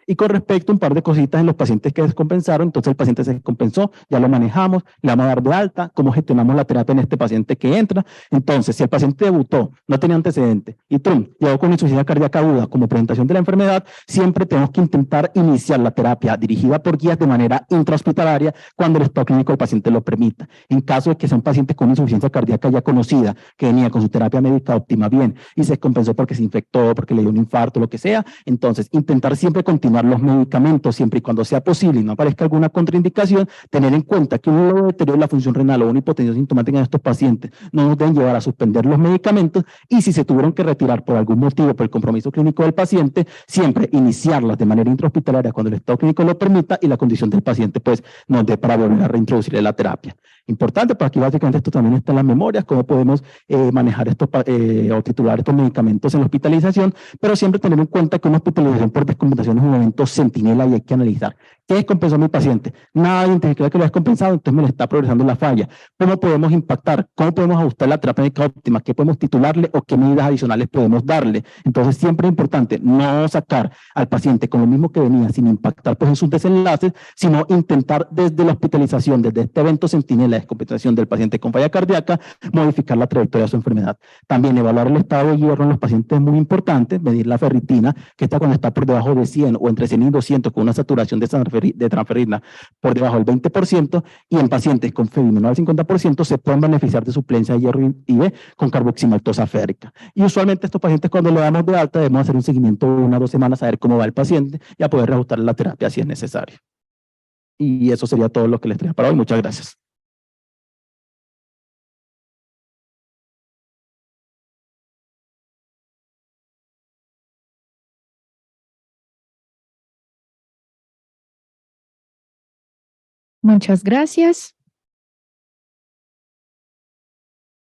Y con respecto a un par de cositas en los pacientes que descompensaron, entonces el paciente se descompensó, ya lo manejamos, le vamos a dar de alta, cómo gestionamos la terapia en este paciente que entra. Entonces, si el paciente debutó, no tenía antecedentes y llegó con insuficiencia cardíaca aguda como presentación de la enfermedad, siempre tenemos que intentar iniciar la terapia dirigida por guías de manera intrahospitalaria cuando el estado clínico del paciente lo permita. En caso de que sea un paciente con insuficiencia cardíaca ya conocida, que venía con su terapia médica óptima bien y se descompensó porque se infectó, porque le dio un infarto, lo que sea, entonces intentar siempre continuar los medicamentos siempre y cuando sea posible y no aparezca alguna contraindicación, tener en cuenta que un leve deterioro de la función renal o una hipotensión sintomática en estos pacientes no nos deben llevar a suspender los medicamentos, y si se tuvieron que retirar por algún motivo, por el compromiso clínico del paciente, siempre iniciarlas de manera intrahospitalaria cuando el estado clínico lo permita y la condición del paciente pues nos dé para volver a reintroducirle la terapia. Importante, pues aquí básicamente esto también está en las memorias, cómo podemos manejar estos o titular estos medicamentos en la hospitalización, pero siempre tener en cuenta que una hospitalización por descompensación es un evento centinela y hay que analizar qué descompensó a mi paciente. Nada identifica que lo ha descompensado, entonces me le está progresando la falla. ¿Cómo podemos impactar? ¿Cómo podemos ajustar la terapia médica óptima? ¿Qué podemos titularle o qué medidas adicionales podemos darle? Entonces siempre es importante no sacar al paciente con lo mismo que venía sin impactar pues en sus desenlaces, sino intentar desde la hospitalización, desde este evento centinela de descompensación del paciente con falla cardíaca, modificar la trayectoria de su enfermedad. También evaluar el estado de hierro en los pacientes es muy importante, medir la ferritina, que está cuando está por debajo de 100 o entre 100 y 200 con una saturación de transferrina por debajo del 20%, y en pacientes con FEBI menor al 50% se pueden beneficiar de suplencia de hierro y B con carboximaltosa férrica. Y usualmente estos pacientes cuando le damos de alta debemos hacer un seguimiento de 1 o 2 semanas a ver cómo va el paciente y a poder reajustar la terapia si es necesario. Y eso sería todo lo que les traía para hoy. Muchas gracias. Muchas gracias.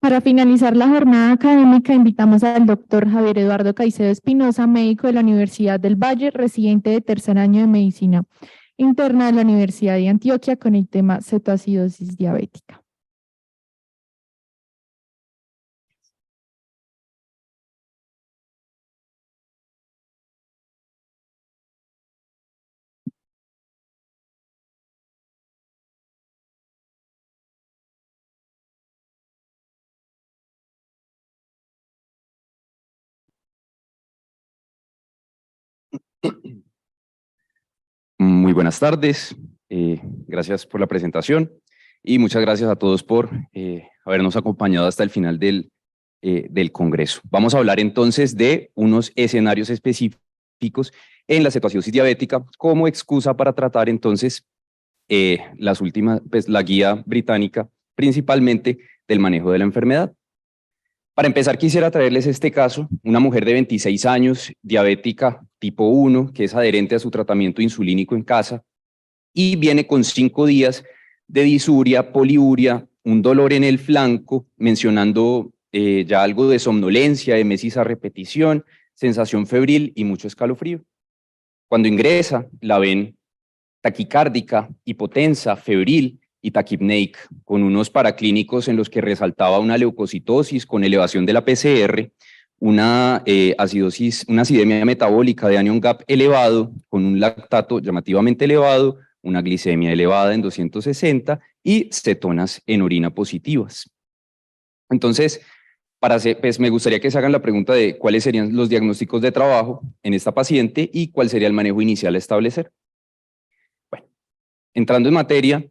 Para finalizar la jornada académica, invitamos al doctor Javier Eduardo Caicedo Espinosa, médico de la Universidad del Valle, residente de tercer año de medicina interna de la Universidad de Antioquia, con el tema cetoacidosis diabética. Muy buenas tardes, gracias por la presentación. y muchas gracias a todos por habernos acompañado hasta el final del Congreso. Vamos a hablar entonces de unos escenarios específicos en la cetoacidosis diabética como excusa para tratar entonces la guía británica principalmente del manejo de la enfermedad. Para empezar, quisiera traerles este caso, una mujer de 26 años, diabética tipo 1, que es adherente a su tratamiento insulínico en casa y viene con 5 días de disuria, poliuria, un dolor en el flanco, mencionando ya algo de somnolencia, emesis a repetición, sensación febril y mucho escalofrío. Cuando ingresa, la ven taquicárdica, hipotensa, febril y taquipneica, con unos paraclínicos en los que resaltaba una leucocitosis con elevación de la PCR, una acidosis, una acidemia metabólica de anion gap elevado, con un lactato llamativamente elevado, una glicemia elevada en 260 y cetonas en orina positivas. Entonces, pues me gustaría que se hagan la pregunta de cuáles serían los diagnósticos de trabajo en esta paciente y cuál sería el manejo inicial a establecer. Bueno, entrando en materia,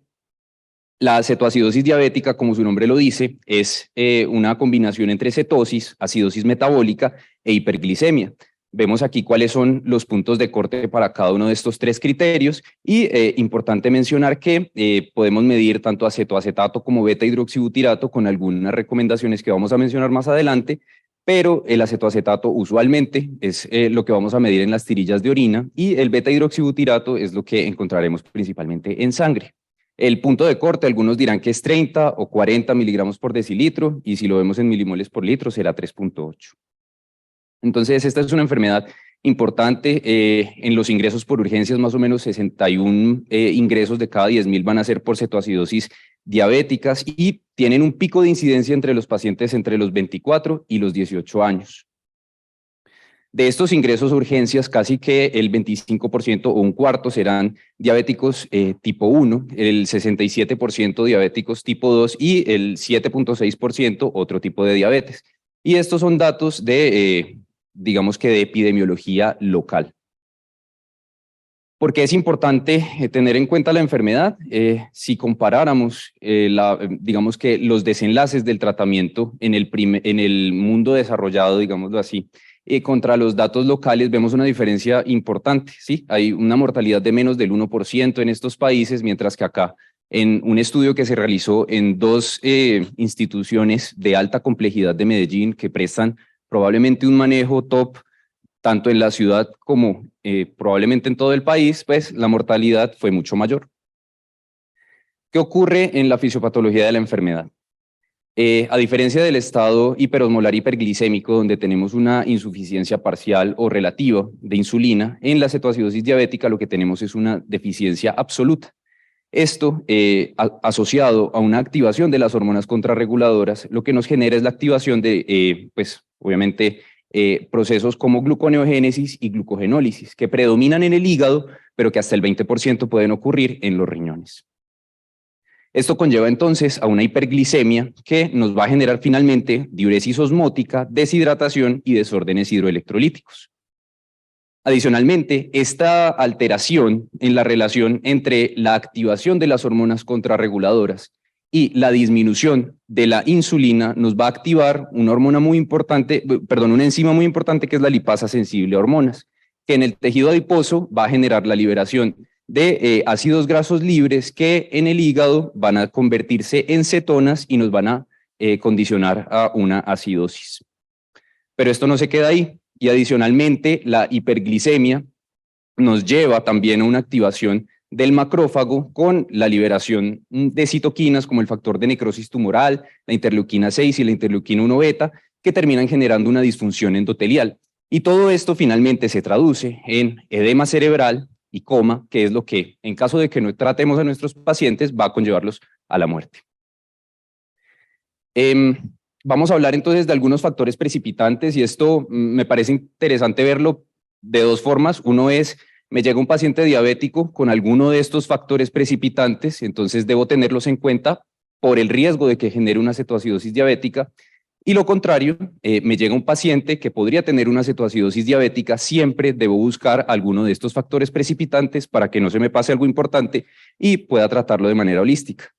la cetoacidosis diabética, como su nombre lo dice, es una combinación entre cetosis, acidosis metabólica e hiperglicemia. Vemos aquí cuáles son los puntos de corte para cada uno de estos 3 criterios y importante mencionar que podemos medir tanto acetoacetato como beta hidroxibutirato con algunas recomendaciones que vamos a mencionar más adelante, pero el acetoacetato usualmente es lo que vamos a medir en las tirillas de orina y el beta hidroxibutirato es lo que encontraremos principalmente en sangre. El punto de corte, algunos dirán que es 30 o 40 miligramos por decilitro y si lo vemos en milimoles por litro será 3.8. Entonces, esta es una enfermedad importante. En los ingresos por urgencias, más o menos 61 ingresos de cada 10.000 van a ser por cetoacidosis diabéticas y tienen un pico de incidencia entre los pacientes entre los 24 y los 18 años. De estos ingresos a urgencias, casi que el 25% o un cuarto serán diabéticos tipo 1, el 67% diabéticos tipo 2 y el 7.6% otro tipo de diabetes. Y estos son datos de, digamos que de epidemiología local. ¿Por qué es importante tener en cuenta la enfermedad? Si comparáramos, digamos que los desenlaces del tratamiento en el mundo desarrollado, digámoslo así, contra los datos locales, vemos una diferencia importante, ¿sí? Hay una mortalidad de menos del 1% en estos países, mientras que acá, en un estudio que se realizó en 2 instituciones de alta complejidad de Medellín que prestan probablemente un manejo top tanto en la ciudad como probablemente en todo el país, pues la mortalidad fue mucho mayor. ¿Qué ocurre en la fisiopatología de la enfermedad? A diferencia del estado hiperosmolar hiperglicémico, donde tenemos una insuficiencia parcial o relativa de insulina, en la cetoacidosis diabética lo que tenemos es una deficiencia absoluta. Esto, asociado a una activación de las hormonas contrarreguladoras, lo que nos genera es la activación de, pues, obviamente, procesos como gluconeogénesis y glucogenólisis, que predominan en el hígado, pero que hasta el 20% pueden ocurrir en los riñones. Esto conlleva entonces a una hiperglicemia que nos va a generar finalmente diuresis osmótica, deshidratación y desórdenes hidroelectrolíticos. Adicionalmente, esta alteración en la relación entre la activación de las hormonas contrarreguladoras y la disminución de la insulina nos va a activar una hormona muy importante, una enzima muy importante que es la lipasa sensible a hormonas, que en el tejido adiposo va a generar la liberación de ácidos grasos libres que en el hígado van a convertirse en cetonas y nos van a condicionar a una acidosis. Pero esto no se queda ahí y adicionalmente la hiperglicemia nos lleva también a una activación del macrófago con la liberación de citoquinas como el factor de necrosis tumoral, la interleuquina 6 y la interleuquina 1 beta, que terminan generando una disfunción endotelial. Y todo esto finalmente se traduce en edema cerebral y coma, que es lo que, en caso de que no tratemos a nuestros pacientes, va a conllevarlos a la muerte. Vamos a hablar entonces de algunos factores precipitantes y esto me parece interesante verlo de 2 formas. Uno es, me llega un paciente diabético con alguno de estos factores precipitantes, entonces debo tenerlos en cuenta por el riesgo de que genere una cetoacidosis diabética. Y lo contrario, me llega un paciente que podría tener una cetoacidosis diabética, siempre debo buscar alguno de estos factores precipitantes para que no se me pase algo importante y pueda tratarlo de manera holística.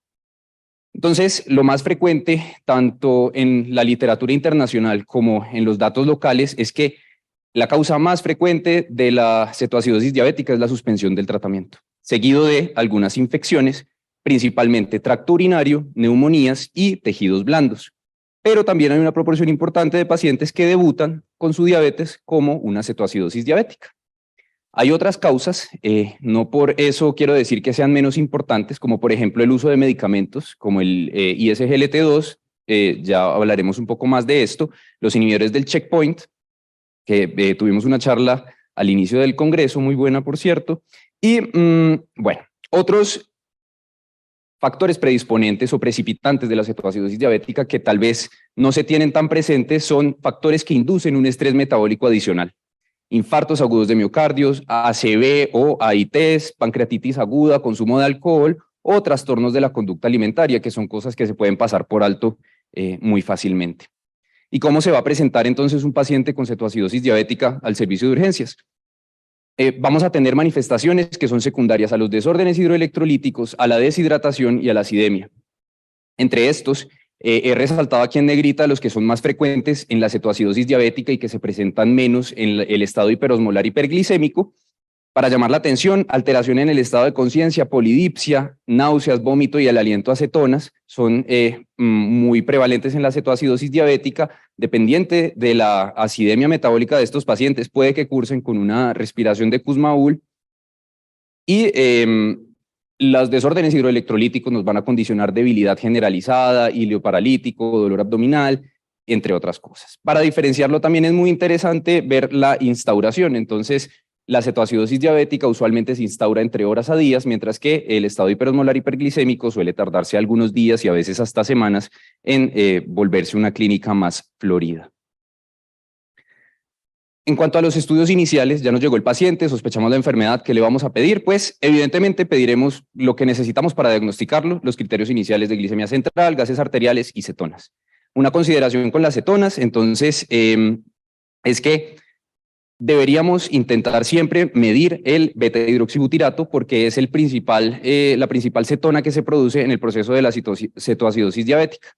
Entonces, lo más frecuente, tanto en la literatura internacional como en los datos locales, es que la causa más frecuente de la cetoacidosis diabética es la suspensión del tratamiento, seguido de algunas infecciones, principalmente tracto urinario, neumonías y tejidos blandos. Pero también hay una proporción importante de pacientes que debutan con su diabetes como una cetoacidosis diabética. Hay otras causas, no por eso quiero decir que sean menos importantes, como por ejemplo el uso de medicamentos como el ISGLT2, ya hablaremos un poco más de esto, los inhibidores del checkpoint, que tuvimos una charla al inicio del Congreso, muy buena por cierto, y bueno, otros factores predisponentes o precipitantes de la cetoacidosis diabética que tal vez no se tienen tan presentes son factores que inducen un estrés metabólico adicional. Infartos agudos de miocardios, ACV o AITs, pancreatitis aguda, consumo de alcohol o trastornos de la conducta alimentaria, que son cosas que se pueden pasar por alto muy fácilmente. ¿Y cómo se va a presentar entonces un paciente con cetoacidosis diabética al servicio de urgencias? Vamos a tener manifestaciones que son secundarias a los desórdenes hidroelectrolíticos, a la deshidratación y a la acidemia. Entre estos, he resaltado aquí en negrita los que son más frecuentes en la cetoacidosis diabética y que se presentan menos en el estado hiperosmolar hiperglicémico. Para llamar la atención, alteración en el estado de conciencia, polidipsia, náuseas, vómito y el aliento a cetonas son muy prevalentes en la cetoacidosis diabética. Dependiente de la acidemia metabólica de estos pacientes, puede que cursen con una respiración de Kussmaul y los desórdenes hidroelectrolíticos nos van a condicionar debilidad generalizada, ileoparalítico, dolor abdominal, entre otras cosas. Para diferenciarlo también es muy interesante ver la instauración. Entonces, la cetoacidosis diabética usualmente se instaura entre horas a días, mientras que el estado hiperosmolar hiperglicémico suele tardarse algunos días y a veces hasta semanas en volverse una clínica más florida. En cuanto a los estudios iniciales, ya nos llegó el paciente, sospechamos la enfermedad, ¿qué le vamos a pedir? Pues evidentemente pediremos lo que necesitamos para diagnosticarlo, los criterios iniciales de glicemia central, gases arteriales y cetonas. Una consideración con las cetonas, entonces, es que deberíamos intentar siempre medir el beta-hidroxibutirato porque es la principal cetona que se produce en el proceso de la cetoacidosis diabética.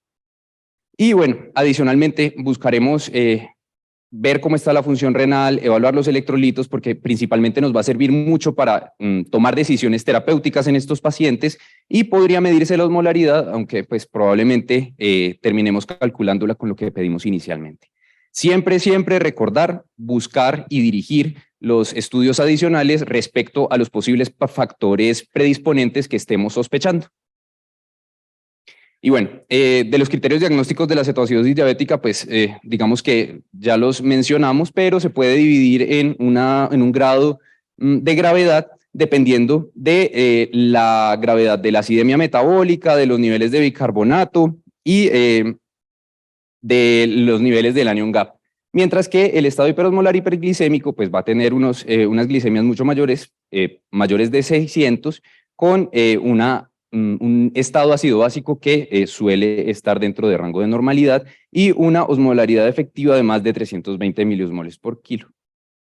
Y bueno, adicionalmente buscaremos ver cómo está la función renal, evaluar los electrolitos, porque principalmente nos va a servir mucho para tomar decisiones terapéuticas en estos pacientes y podría medirse la osmolaridad, aunque pues probablemente terminemos calculándola con lo que pedimos inicialmente. Siempre recordar, buscar y dirigir los estudios adicionales respecto a los posibles factores predisponentes que estemos sospechando. Y bueno, de los criterios diagnósticos de la cetoacidosis diabética, pues digamos que ya los mencionamos, pero se puede dividir en un grado de gravedad dependiendo de la gravedad de la acidemia metabólica, de los niveles de bicarbonato y de los niveles del anion GAP. Mientras que el estado hiperosmolar hiperglicémico pues va a tener unas glicemias mucho mayores, mayores de 600, con un estado ácido básico que suele estar dentro de rango de normalidad y una osmolaridad efectiva de más de 320 miliosmoles por kilo.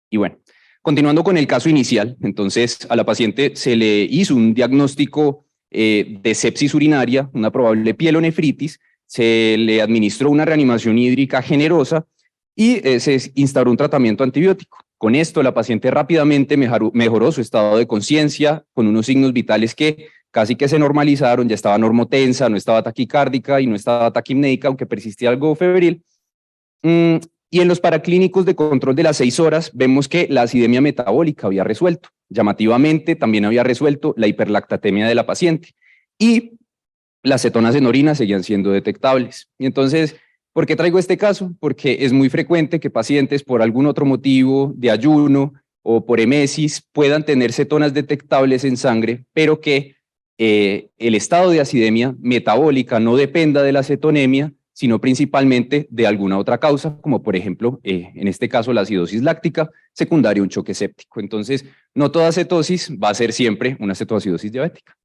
Y bueno, continuando con el caso inicial, entonces a la paciente se le hizo un diagnóstico de sepsis urinaria, una probable pielonefritis, se le administró una reanimación hídrica generosa y se instauró un tratamiento antibiótico. Con esto la paciente rápidamente mejoró su estado de conciencia con unos signos vitales que casi que se normalizaron, ya estaba normotensa, no estaba taquicárdica y no estaba taquipnéica, aunque persistía algo febril. Y en los paraclínicos de control de las 6 horas vemos que la acidemia metabólica había resuelto. Llamativamente también había resuelto la hiperlactatemia de la paciente. Y las cetonas en orina seguían siendo detectables. Y entonces, ¿por qué traigo este caso? Porque es muy frecuente que pacientes por algún otro motivo de ayuno o por emesis puedan tener cetonas detectables en sangre, pero que el estado de acidemia metabólica no dependa de la cetonemia, sino principalmente de alguna otra causa, como por ejemplo, en este caso, la acidosis láctica, secundaria a un choque séptico. Entonces, no toda cetosis va a ser siempre una cetoacidosis diabética.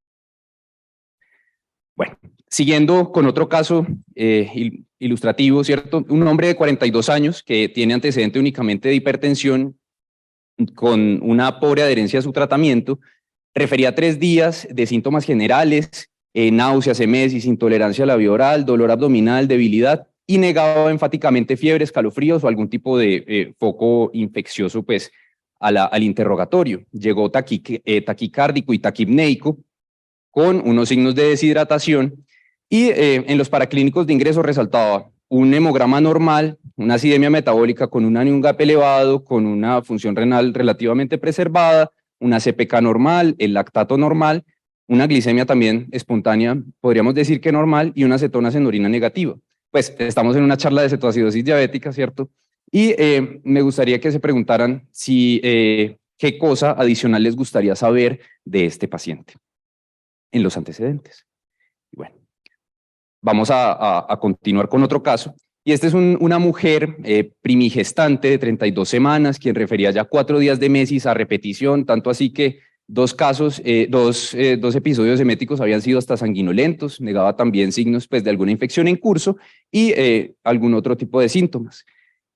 Bueno, siguiendo con otro caso ilustrativo, ¿cierto? Un hombre de 42 años que tiene antecedente únicamente de hipertensión con una pobre adherencia a su tratamiento, refería 3 días de síntomas generales, náuseas, emesis, intolerancia a la vía oral, dolor abdominal, debilidad, y negaba enfáticamente fiebre, escalofríos o algún tipo de foco infeccioso pues, al interrogatorio. Llegó taquicárdico y taquipneico con unos signos de deshidratación y en los paraclínicos de ingreso resaltaba un hemograma normal, una acidemia metabólica con un anion gap elevado, con una función renal relativamente preservada, una CPK normal, el lactato normal, una glicemia también espontánea, podríamos decir que normal, y una cetonas en orina negativa. Pues estamos en una charla de cetoacidosis diabética, ¿cierto? Y me gustaría que se preguntaran si qué cosa adicional les gustaría saber de este paciente en los antecedentes. Bueno, vamos a continuar con otro caso. Y esta es una mujer primigestante de 32 semanas, quien refería ya 4 días de mesis a repetición, tanto así que dos episodios eméticos habían sido hasta sanguinolentos, negaba también signos pues, de alguna infección en curso y algún otro tipo de síntomas.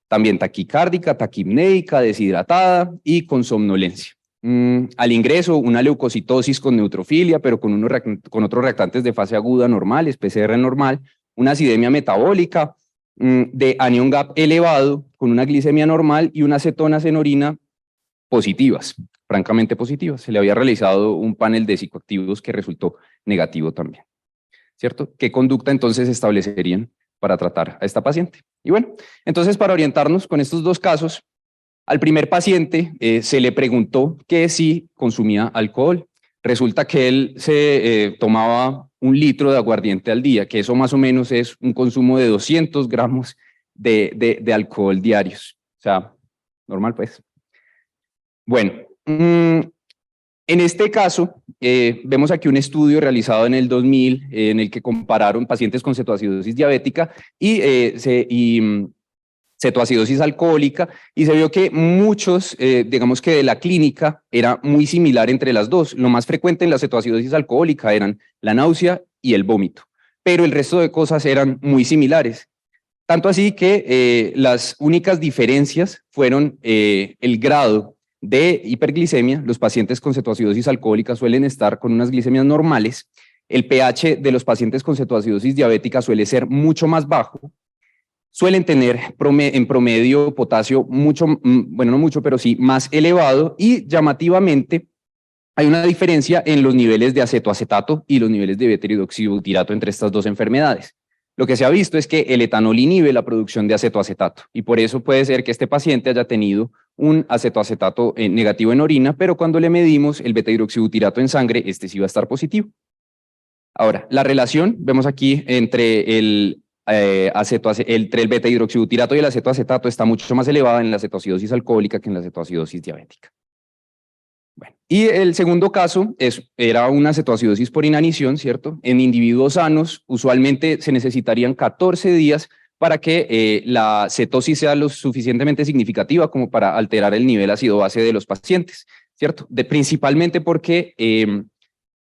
También taquicárdica, taquipneica, deshidratada y con somnolencia. Al ingreso, una leucocitosis con neutrofilia, pero con otros reactantes de fase aguda normales, PCR normal, una acidemia metabólica, de anion gap elevado, con una glicemia normal y unas cetonas en orina positivas, francamente positivas. Se le había realizado un panel de psicoactivos que resultó negativo también, ¿cierto? ¿Qué conducta entonces establecerían para tratar a esta paciente? Y bueno, entonces para orientarnos con estos dos casos, al primer paciente se le preguntó que si consumía alcohol. Resulta que él se tomaba 1 litro de aguardiente al día, que eso más o menos es un consumo de 200 gramos de alcohol diarios. O sea, normal pues. Bueno, en este caso, vemos aquí un estudio realizado en el 2000 en el que compararon pacientes con cetoacidosis diabética y cetoacidosis alcohólica, y se vio que muchos, digamos que de la clínica, era muy similar entre las dos. Lo más frecuente en la cetoacidosis alcohólica eran la náusea y el vómito, pero el resto de cosas eran muy similares. Tanto así que las únicas diferencias fueron el grado de hiperglicemia. Los pacientes con cetoacidosis alcohólica suelen estar con unas glicemias normales. El pH de los pacientes con cetoacidosis diabética suele ser mucho más bajo. Suelen tener en promedio potasio mucho, bueno, no mucho, pero sí más elevado, y llamativamente hay una diferencia en los niveles de acetoacetato y los niveles de beta-hidroxibutirato entre estas dos enfermedades. Lo que se ha visto es que el etanol inhibe la producción de acetoacetato y por eso puede ser que este paciente haya tenido un acetoacetato negativo en orina, pero cuando le medimos el beta-hidroxibutirato en sangre, este sí va a estar positivo. Ahora, la relación, vemos aquí entre el beta-hidroxibutirato y el acetoacetato está mucho más elevada en la cetoacidosis alcohólica que en la cetoacidosis diabética. Bueno, y el segundo caso era una cetoacidosis por inanición, ¿cierto? En individuos sanos, usualmente se necesitarían 14 días para que la cetosis sea lo suficientemente significativa como para alterar el nivel ácido-base de los pacientes, ¿cierto? Principalmente porque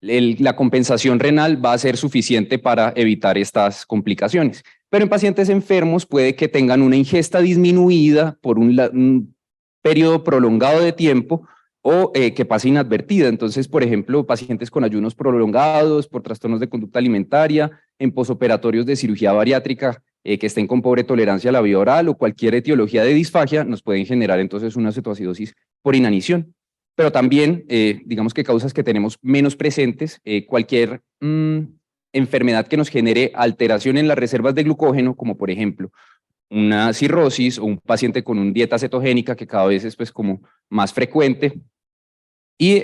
la compensación renal va a ser suficiente para evitar estas complicaciones. Pero en pacientes enfermos puede que tengan una ingesta disminuida por un periodo prolongado de tiempo o que pase inadvertida. Entonces, por ejemplo, pacientes con ayunos prolongados, por trastornos de conducta alimentaria, en posoperatorios de cirugía bariátrica que estén con pobre tolerancia a la vía oral o cualquier etiología de disfagia, nos pueden generar entonces una cetoacidosis por inanición. Pero también, digamos que causas que tenemos menos presentes, cualquier enfermedad que nos genere alteración en las reservas de glucógeno, como por ejemplo una cirrosis o un paciente con una dieta cetogénica que cada vez es pues como más frecuente, y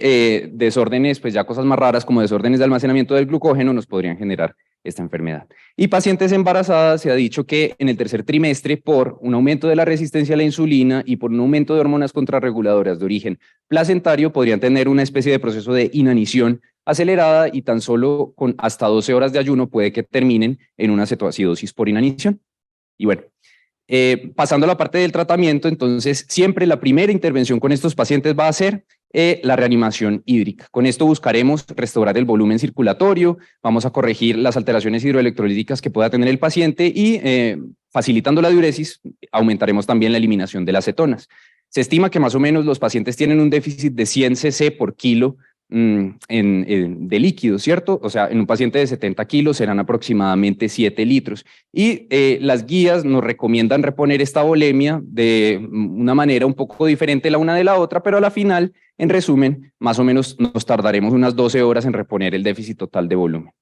desórdenes, pues ya cosas más raras como desórdenes de almacenamiento del glucógeno nos podrían generar esta enfermedad. Y pacientes embarazadas, se ha dicho que en el tercer trimestre, por un aumento de la resistencia a la insulina y por un aumento de hormonas contrarreguladoras de origen placentario, podrían tener una especie de proceso de inanición acelerada y tan solo con hasta 12 horas de ayuno puede que terminen en una cetoacidosis por inanición. Y bueno, pasando a la parte del tratamiento, entonces siempre la primera intervención con estos pacientes va a ser la reanimación hídrica. Con esto buscaremos restaurar el volumen circulatorio, vamos a corregir las alteraciones hidroelectrolíticas que pueda tener el paciente y facilitando la diuresis aumentaremos también la eliminación de las cetonas. Se estima que más o menos los pacientes tienen un déficit de 100 cc por kilo de líquidos, ¿cierto? O sea, en un paciente de 70 kilos serán aproximadamente 7 litros. Y las guías nos recomiendan reponer esta volemia de una manera un poco diferente la una de la otra, pero a la final, en resumen, más o menos nos tardaremos unas 12 horas en reponer el déficit total de volumen.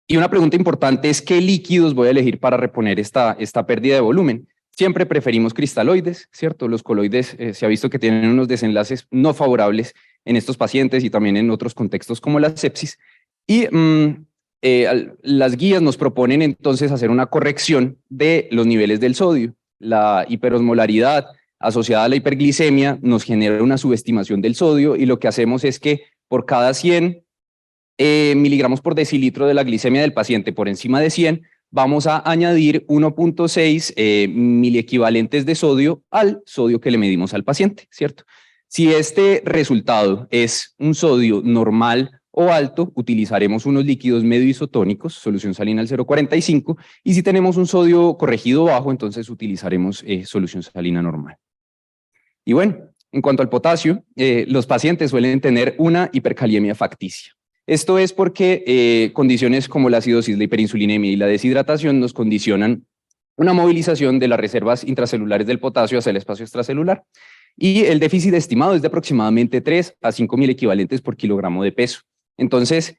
Y una pregunta importante es ¿qué líquidos voy a elegir para reponer esta pérdida de volumen? Siempre preferimos cristaloides, ¿cierto? Los coloides se ha visto que tienen unos desenlaces no favorables en estos pacientes y también en otros contextos como la sepsis. Y las guías nos proponen entonces hacer una corrección de los niveles del sodio. La hiperosmolaridad asociada a la hiperglicemia nos genera una subestimación del sodio y lo que hacemos es que por cada 100 miligramos por decilitro de la glicemia del paciente por encima de 100, vamos a añadir 1.6 miliequivalentes de sodio al sodio que le medimos al paciente, ¿cierto? Si este resultado es un sodio normal o alto, utilizaremos unos líquidos medio isotónicos, solución salina al 0,45, y si tenemos un sodio corregido bajo, entonces utilizaremos solución salina normal. Y bueno, en cuanto al potasio, los pacientes suelen tener una hipercaliemia facticia. Esto es porque condiciones como la acidosis, la hiperinsulinemia y la deshidratación nos condicionan una movilización de las reservas intracelulares del potasio hacia el espacio extracelular. Y el déficit estimado es de aproximadamente 3 a 5 mil equivalentes por kilogramo de peso. Entonces,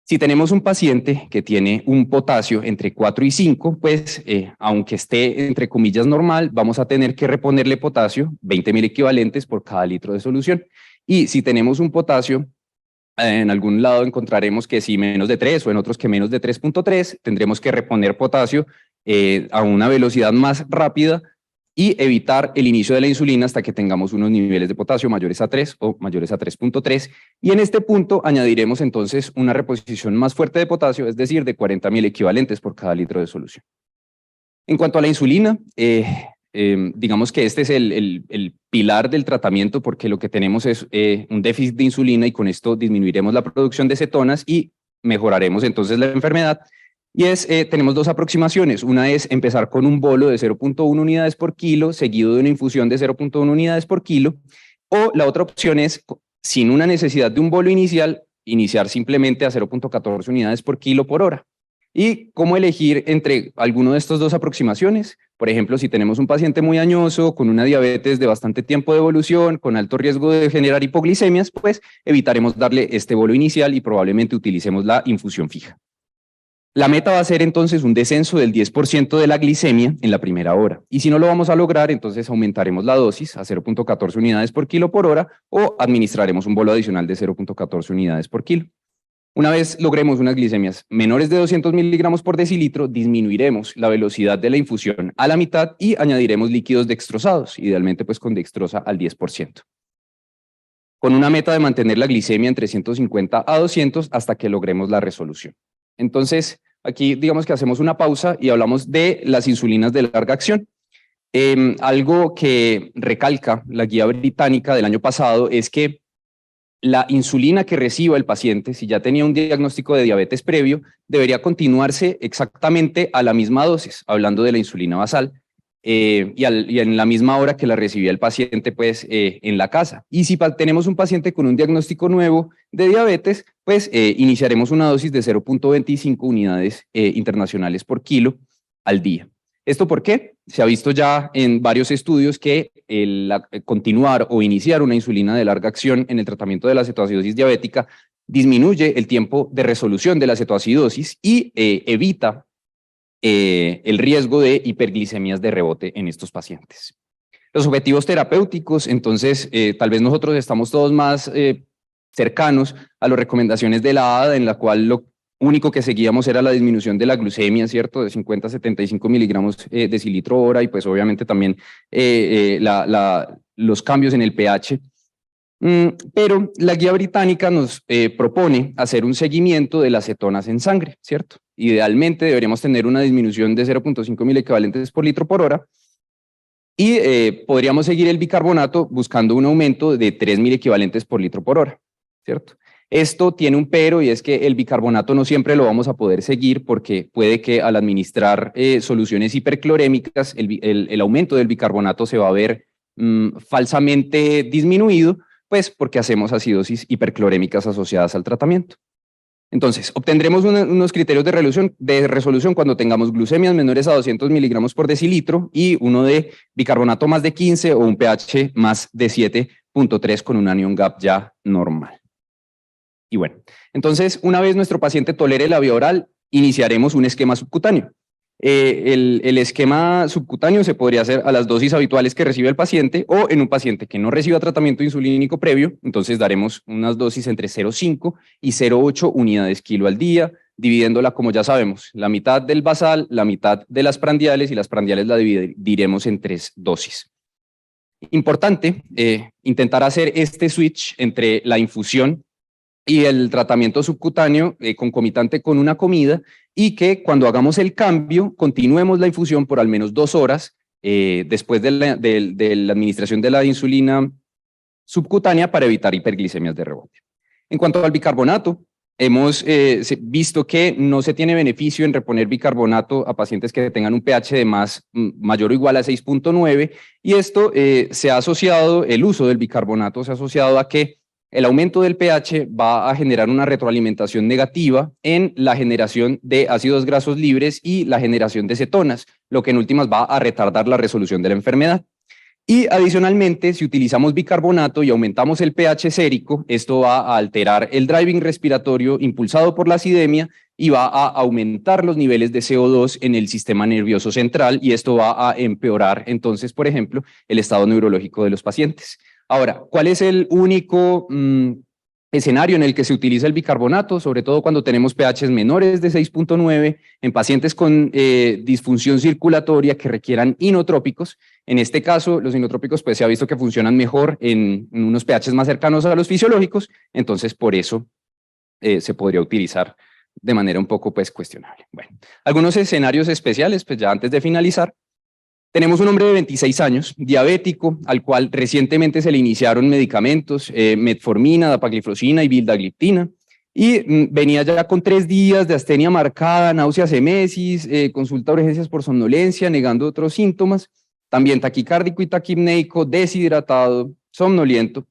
si tenemos un paciente que tiene un potasio entre 4 y 5, pues aunque esté entre comillas normal, vamos a tener que reponerle potasio, 20 mil equivalentes por cada litro de solución. Y si tenemos un potasio, en algún lado encontraremos que si menos de 3 o en otros que menos de 3.3, tendremos que reponer potasio a una velocidad más rápida y evitar el inicio de la insulina hasta que tengamos unos niveles de potasio mayores a 3 o mayores a 3.3. Y en este punto añadiremos entonces una reposición más fuerte de potasio, es decir, de 40 mil equivalentes por cada litro de solución. En cuanto a la insulina, digamos que este es el pilar del tratamiento porque lo que tenemos es un déficit de insulina y con esto disminuiremos la producción de cetonas y mejoraremos entonces la enfermedad. Y tenemos dos aproximaciones. Una es empezar con un bolo de 0.1 unidades por kilo seguido de una infusión de 0.1 unidades por kilo, o la otra opción es, sin una necesidad de un bolo inicial, iniciar simplemente a 0.14 unidades por kilo por hora. ¿Y cómo elegir entre alguno de estas dos aproximaciones? Por ejemplo, si tenemos un paciente muy añoso, con una diabetes de bastante tiempo de evolución, con alto riesgo de generar hipoglicemias, pues evitaremos darle este bolo inicial y probablemente utilicemos la infusión fija. La meta va a ser entonces un descenso del 10% de la glicemia en la primera hora. Y si no lo vamos a lograr, entonces aumentaremos la dosis a 0.14 unidades por kilo por hora o administraremos un bolo adicional de 0.14 unidades por kilo. Una vez logremos unas glicemias menores de 200 miligramos por decilitro, disminuiremos la velocidad de la infusión a la mitad y añadiremos líquidos dextrosados, idealmente pues con dextrosa al 10%. Con una meta de mantener la glicemia entre 150 a 200 hasta que logremos la resolución. Entonces, aquí digamos que hacemos una pausa y hablamos de las insulinas de larga acción. Algo que recalca la guía británica del año pasado es que la insulina que reciba el paciente, si ya tenía un diagnóstico de diabetes previo, debería continuarse exactamente a la misma dosis, hablando de la insulina basal, y en la misma hora que la recibía el paciente pues, en la casa. Y si tenemos un paciente con un diagnóstico nuevo de diabetes, pues iniciaremos una dosis de 0.25 unidades internacionales por kilo al día. ¿Esto por qué? Se ha visto ya en varios estudios que continuar o iniciar una insulina de larga acción en el tratamiento de la cetoacidosis diabética disminuye el tiempo de resolución de la cetoacidosis y evita el riesgo de hiperglicemias de rebote en estos pacientes. Los objetivos terapéuticos, entonces, tal vez nosotros estamos todos más cercanos a las recomendaciones de la ADA, en la cual lo único que seguíamos era la disminución de la glucemia, ¿cierto? De 50 a 75 miligramos decilitro hora y pues obviamente también los cambios en el pH. Pero la guía británica nos propone hacer un seguimiento de las cetonas en sangre, ¿cierto? Idealmente deberíamos tener una disminución de 0.5 miliequivalentes por litro por hora y podríamos seguir el bicarbonato buscando un aumento de 3 miliequivalentes por litro por hora, ¿cierto? Esto tiene un pero y es que el bicarbonato no siempre lo vamos a poder seguir porque puede que al administrar soluciones hiperclorémicas el aumento del bicarbonato se va a ver falsamente disminuido, pues porque hacemos acidosis hiperclorémicas asociadas al tratamiento. Entonces, obtendremos unos criterios de resolución cuando tengamos glucemias menores a 200 miligramos por decilitro y uno de bicarbonato más de 15 o un pH más de 7.3 con un anion gap ya normal. Y bueno, entonces, una vez nuestro paciente tolere la vía oral, iniciaremos un esquema subcutáneo. El esquema subcutáneo se podría hacer a las dosis habituales que recibe el paciente o en un paciente que no reciba tratamiento insulínico previo, entonces daremos unas dosis entre 0,5 y 0,8 unidades kilo al día, dividiéndola como ya sabemos, la mitad del basal, la mitad de las prandiales y las prandiales la dividiremos en 3 dosis. Importante intentar hacer este switch entre la infusión y el tratamiento subcutáneo concomitante con una comida y que cuando hagamos el cambio continuemos la infusión por al menos 2 horas después de la administración de la insulina subcutánea para evitar hiperglicemias de rebote. En cuanto al bicarbonato, hemos visto que no se tiene beneficio en reponer bicarbonato a pacientes que tengan un pH de mayor o igual a 6.9 y esto se ha asociado, el uso del bicarbonato se ha asociado a que el aumento del pH va a generar una retroalimentación negativa en la generación de ácidos grasos libres y la generación de cetonas, lo que en últimas va a retardar la resolución de la enfermedad. Y adicionalmente, si utilizamos bicarbonato y aumentamos el pH sérico, esto va a alterar el driving respiratorio impulsado por la acidemia y va a aumentar los niveles de CO2 en el sistema nervioso central y esto va a empeorar entonces, por ejemplo, el estado neurológico de los pacientes. Ahora, ¿cuál es el único escenario en el que se utiliza el bicarbonato? Sobre todo cuando tenemos pHs menores de 6.9 en pacientes con disfunción circulatoria que requieran inotrópicos. En este caso, los inotrópicos pues se ha visto que funcionan mejor en unos pHs más cercanos a los fisiológicos, entonces por eso se podría utilizar de manera un poco pues cuestionable. Bueno, algunos escenarios especiales, pues ya antes de finalizar. Tenemos un hombre de 26 años, diabético, al cual recientemente se le iniciaron medicamentos, metformina, dapagliflozina y vildagliptina, y venía ya con 3 días de astenia marcada, náuseas, emesis, consulta a urgencias por somnolencia, negando otros síntomas, también taquicárdico y taquipneico, deshidratado, somnoliento,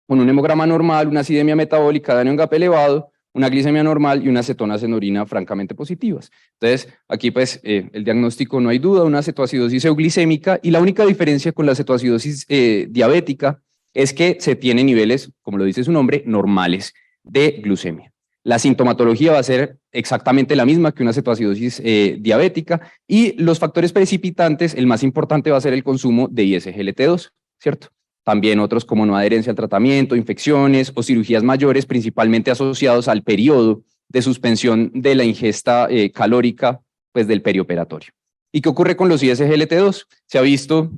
con un hemograma normal, una acidemia metabólica de anion gap elevado, una glicemia normal y unas cetonas en orina francamente positivas. Entonces, aquí pues el diagnóstico no hay duda, una cetoacidosis euglicémica y la única diferencia con la cetoacidosis diabética es que se tiene niveles, como lo dice su nombre, normales de glucemia. La sintomatología va a ser exactamente la misma que una cetoacidosis diabética y los factores precipitantes, el más importante va a ser el consumo de ISGLT2, ¿cierto? También otros como no adherencia al tratamiento, infecciones o cirugías mayores, principalmente asociados al periodo de suspensión de la ingesta calórica pues, del perioperatorio. ¿Y qué ocurre con los ISGLT2? Se ha visto,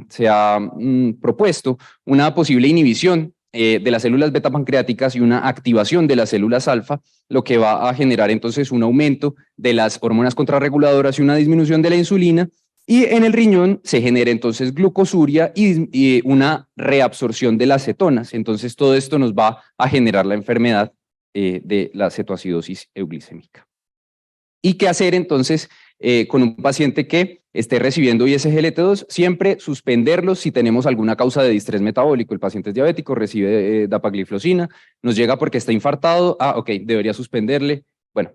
se ha propuesto una posible inhibición de las células beta pancreáticas y una activación de las células alfa, lo que va a generar entonces un aumento de las hormonas contrarreguladoras y una disminución de la insulina. Y en el riñón se genera entonces glucosuria y una reabsorción de las cetonas. Entonces todo esto nos va a generar la enfermedad de la cetoacidosis euglicémica. ¿Y qué hacer entonces con un paciente que esté recibiendo ISGLT2? Siempre suspenderlos si tenemos alguna causa de distrés metabólico. El paciente es diabético, recibe dapagliflozina, nos llega porque está infartado, ok, debería suspenderle. Bueno.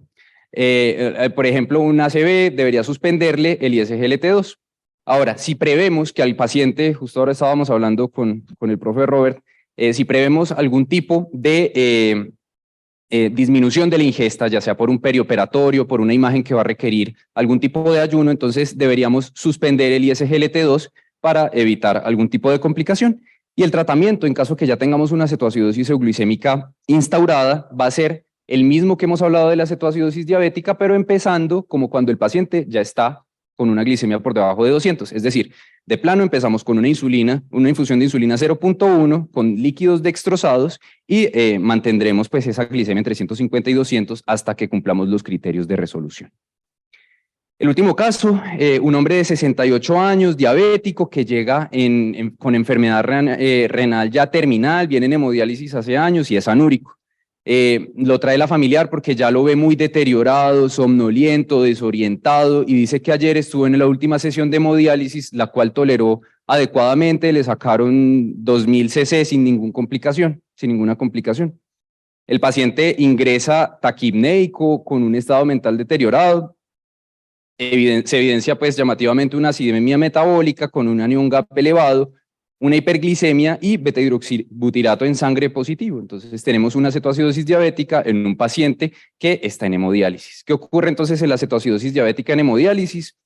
Por ejemplo, un ACV debería suspenderle el ISGLT2. Ahora, si prevemos que al paciente, justo ahora estábamos hablando con el profe Robert, si prevemos algún tipo de disminución de la ingesta, ya sea por un perioperatorio, por una imagen que va a requerir algún tipo de ayuno, entonces deberíamos suspender el ISGLT2 para evitar algún tipo de complicación. Y el tratamiento, en caso que ya tengamos una cetoacidosis euglicémica instaurada, va a ser el mismo que hemos hablado de la cetoacidosis diabética, pero empezando como cuando el paciente ya está con una glicemia por debajo de 200. Es decir, de plano empezamos con una infusión de insulina 0.1 con líquidos dextrosados y mantendremos pues esa glicemia entre 150 y 200 hasta que cumplamos los criterios de resolución. El último caso, un hombre de 68 años, diabético, que llega con enfermedad renal ya terminal, viene en hemodiálisis hace años y es anúrico. Lo trae la familiar porque ya lo ve muy deteriorado, somnoliento, desorientado y dice que ayer estuvo en la última sesión de hemodiálisis, la cual toleró adecuadamente, le sacaron 2000 cc sin ninguna complicación. El paciente ingresa taquipnéico con un estado mental deteriorado. Se evidencia pues llamativamente una acidemia metabólica con un anión GAP elevado, una hiperglicemia y beta-hidroxibutirato en sangre positivo. Entonces tenemos una cetoacidosis diabética en un paciente que está en hemodiálisis. ¿Qué ocurre entonces en la cetoacidosis diabética en hemodiálisis?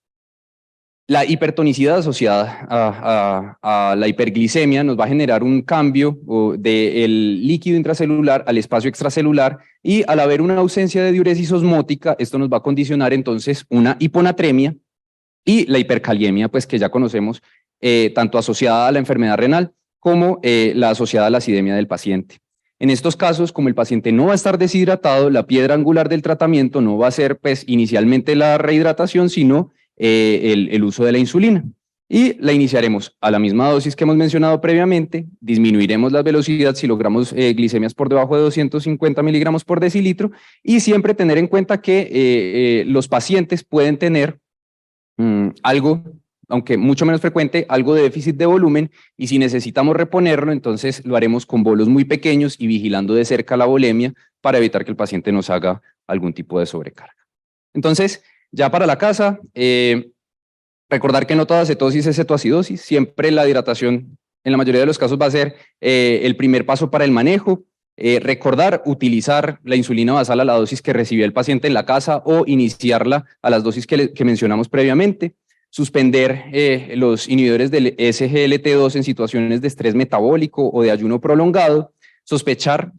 La hipertonicidad asociada a la hiperglicemia nos va a generar un cambio del líquido intracelular al espacio extracelular, y al haber una ausencia de diuresis osmótica, esto nos va a condicionar entonces una hiponatremia y la hipercaliemia, pues que ya conocemos, tanto asociada a la enfermedad renal como la asociada a la acidemia del paciente. En estos casos, como el paciente no va a estar deshidratado, la piedra angular del tratamiento no va a ser pues inicialmente la rehidratación, sino el uso de la insulina, y la iniciaremos a la misma dosis que hemos mencionado previamente. Disminuiremos la velocidad si logramos glicemias por debajo de 250 miligramos por decilitro, y siempre tener en cuenta que los pacientes pueden tener algo, aunque mucho menos frecuente, algo de déficit de volumen, y si necesitamos reponerlo, entonces lo haremos con bolos muy pequeños y vigilando de cerca la volemia para evitar que el paciente nos haga algún tipo de sobrecarga. Entonces, ya para la casa, recordar que no toda cetosis es cetoacidosis. Siempre la hidratación, en la mayoría de los casos, va a ser el primer paso para el manejo. Recordar utilizar la insulina basal a la dosis que recibió el paciente en la casa o iniciarla a las dosis que mencionamos previamente. Suspender los inhibidores del SGLT2 en situaciones de estrés metabólico o de ayuno prolongado. Sospechar,